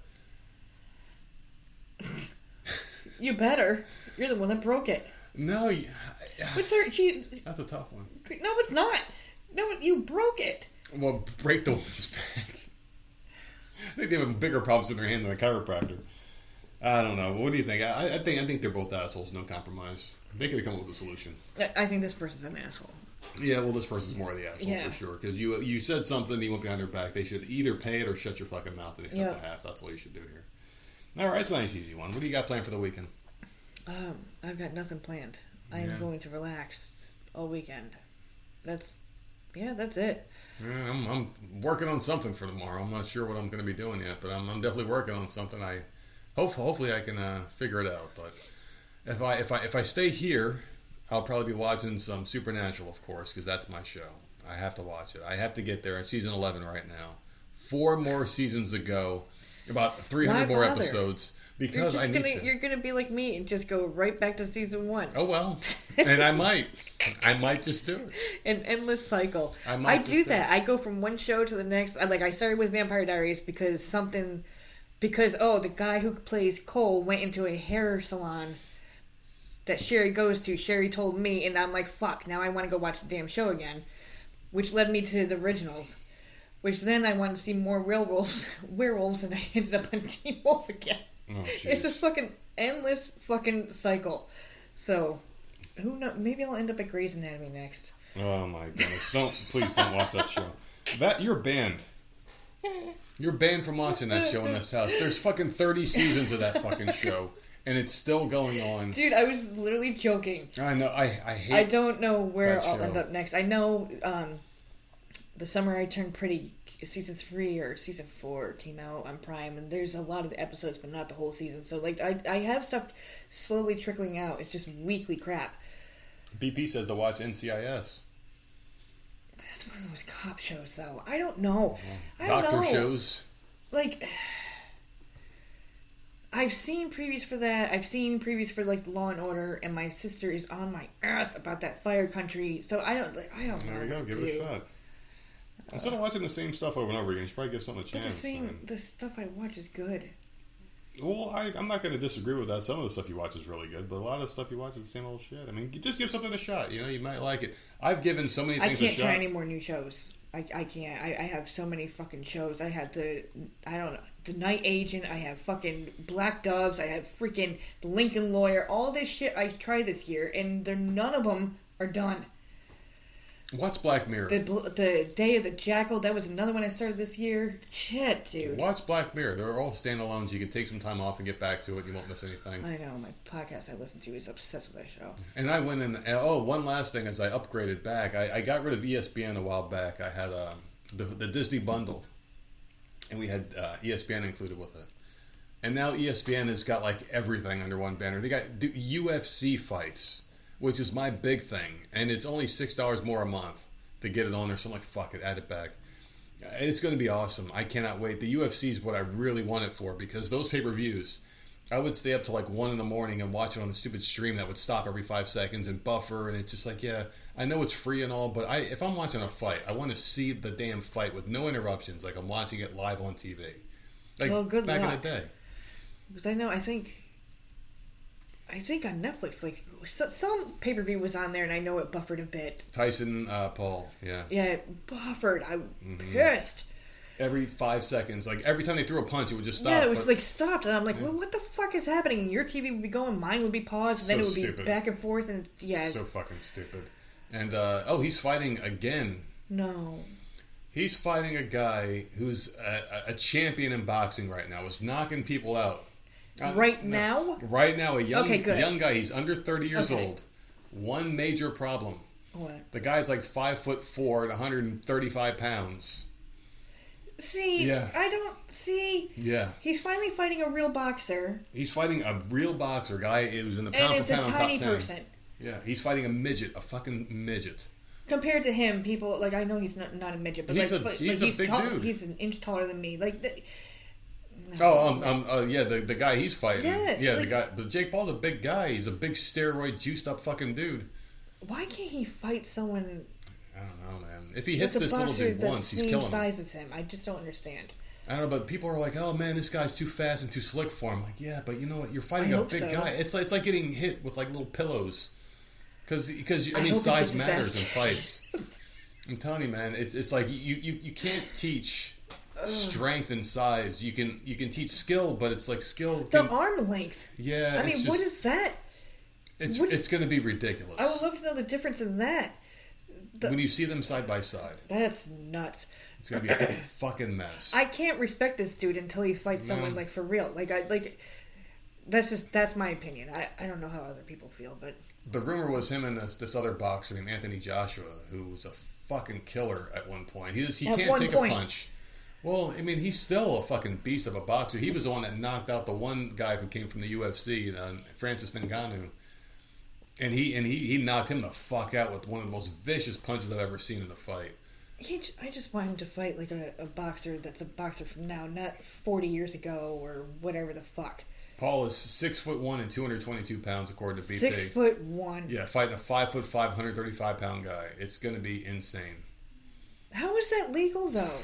You better. You're the one that broke it. No, What's her? That's a tough one. No, it's not. No, you broke it. Well, break the woman's back. I think they have bigger problems in their hand than a chiropractor. I don't know. What do you think? I think they're both assholes. No compromise. They could have come up with a solution. I think this person's an asshole. Yeah, well, this person's more of the asshole for sure. Because you said something, you went behind their back. They should either pay it or shut your fucking mouth and accept the half. That's all you should do here. All right, it's a nice, easy one. What do you got planned for the weekend? I've got nothing planned. I am going to relax all weekend. That's it. Yeah, I'm working on something for tomorrow. I'm not sure what I'm going to be doing yet, but I'm definitely working on something. Hopefully I can figure it out. But if I stay here, I'll probably be watching some Supernatural, of course, because that's my show. I have to watch it. I have to get there. I'm season 11 right now. 4 more seasons to go. About 300 more episodes. Because you're gonna be like me and just go right back to season 1. Oh well, and I might just do it. An endless cycle. I do that. I go from one show to the next. I started with Vampire Diaries because the guy who plays Cole went into a hair salon that Sherry goes to. Sherry told me, and I'm like, fuck. Now I want to go watch the damn show again, which led me to the originals. Which then I wanted to see more werewolves, and I ended up on Teen Wolf again. Oh, it's a fucking endless fucking cycle. So, who knows? Maybe I'll end up at Grey's Anatomy next. Oh my goodness! Please don't watch that show. You're banned. You're banned from watching that show in this house. There's fucking 30 seasons of that fucking show, and it's still going on. Dude, I was literally joking. I know. I hate. I don't know where I'll end up next. I know. The Summer I Turned Pretty, season 3 or season 4 came out on Prime, and there's a lot of the episodes, but not the whole season. So, I have stuff slowly trickling out. It's just weekly crap. BP says to watch NCIS. That's one of those cop shows, though. I don't know. Doctor shows. I've seen previews for that. I've seen previews for, Law and Order, and my sister is on my ass about that Fire Country. So, I don't know. There you go. Give it a shot. Instead of watching the same stuff over and over again, you should probably give something a chance. The stuff I watch is good. Well, I'm not going to disagree with that. Some of the stuff you watch is really good, but a lot of the stuff you watch is the same old shit. I mean, just give something a shot. You know, you might like it. I've given so many things a shot. I can't try any more new shows. I can't. I have so many fucking shows. I had the Night Agent. I have fucking Black Doves. I have freaking The Lincoln Lawyer. All this shit I tried this year, and none of them are done. Watch Black Mirror. The Day of the Jackal, that was another one I started this year. Shit, dude. Watch Black Mirror. They're all standalones. You can take some time off and get back to it. You won't miss anything. I know. My podcast I listen to is obsessed with that show. And I went in... one last thing as I upgraded back. I got rid of ESPN a while back. I had the Disney bundle. And we had ESPN included with it. And now ESPN has got like everything under one banner. They got UFC fights, which is my big thing, and it's only $6 more a month to get it on there. So I'm like, fuck it, add it back. It's going to be awesome. I cannot wait. The UFC is what I really want it for, because those pay-per-views, I would stay up till like 1 in the morning and watch it on a stupid stream that would stop every 5 seconds and buffer, and it's just like, yeah, I know it's free and all, but if I'm watching a fight, I want to see the damn fight with no interruptions, like I'm watching it live on TV. Like back in the day. Because I think on Netflix, like some pay-per-view was on there, and I know it buffered a bit. Tyson, Paul, yeah. Yeah, it buffered. I'm pissed. Every 5 seconds, like every time they threw a punch, it would just stop. Yeah, it was like stopped, and I'm like, well, what the fuck is happening? And your TV would be going, mine would be paused, and then it would be back and forth, and yeah. So fucking stupid. And, he's fighting again. No. He's fighting a guy who's a champion in boxing right now. Is knocking people out. Now? Right now, a young guy. He's under 30 years old. One major problem. What? The guy's like 5'4" and 135 pounds. See, yeah. I don't see. Yeah. He's finally fighting a real boxer. He's fighting a real boxer guy who's in the pound for pound top 10. And it's a tiny person. Yeah, he's fighting a midget, a fucking midget. Compared to him, people like I know he's not a midget, but he's a big dude. He's an inch taller than me. Like. The guy he's fighting. Yes. Yeah, the guy. But Jake Paul's a big guy. He's a big steroid juiced up fucking dude. Why can't he fight someone? I don't know, man. If he hits this little dude once, he's killing him. Size as him. I just don't understand. I don't know, but people are like, "Oh man, this guy's too fast and too slick for him." Like, yeah, but you know what? You're fighting a big guy. It's like getting hit with like little pillows. Because size matters in fights. I'm telling you, man. It's like you can't teach strength and size. You can teach skill, but it's like skill. The arm length. Yeah. I mean, what is that? It's going to be ridiculous. I would love to know the difference in that. When you see them side by side. That's nuts. It's going to be a fucking mess. I can't respect this dude until he fights someone like for real. That's my opinion. I don't know how other people feel, but the rumor was him and this other boxer named Anthony Joshua, who was a fucking killer at one point. He can't take a punch. Well, I mean, he's still a fucking beast of a boxer. He was the one that knocked out the one guy who came from the UFC, Francis Ngannou. And he knocked him the fuck out with one of the most vicious punches I've ever seen in a fight. I just want him to fight like a boxer that's a boxer from now, not 40 years ago or whatever the fuck. Paul is 6'1" and 222 pounds according to BP. 6'1". Yeah, fighting a 5'5", 135 pound guy. It's going to be insane. How is that legal though?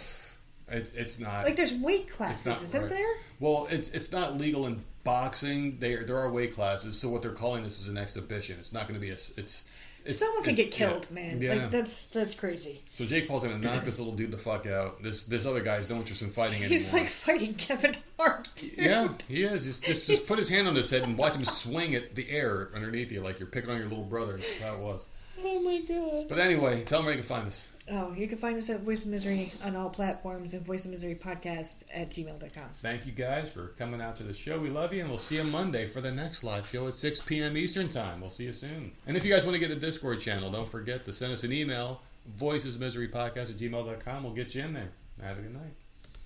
It's not. Like there's weight classes, isn't there? Well, it's not legal in boxing. There are weight classes. So what they're calling this is an exhibition. It's not going to be someone could get killed, man. Yeah. Like that's crazy. So Jake Paul's going to knock this little dude the fuck out. This other guy's no interest in fighting anymore. He's like fighting Kevin Hart. Dude. Yeah, he is. Just put his hand on his head and watch him swing at the air underneath you like you're picking on your little brother. That's how it was. Oh my god. But anyway, tell them where you can find us. Oh, you can find us at Voice of Misery on all platforms and voiceofmiserypodcast@gmail.com. Thank you guys for coming out to the show. We love you, and we'll see you Monday for the next live show at 6 p.m. Eastern Time. We'll see you soon. And if you guys want to get a Discord channel, don't forget to send us an email, voicesofmiserypodcast@gmail.com. We'll get you in there. Have a good night.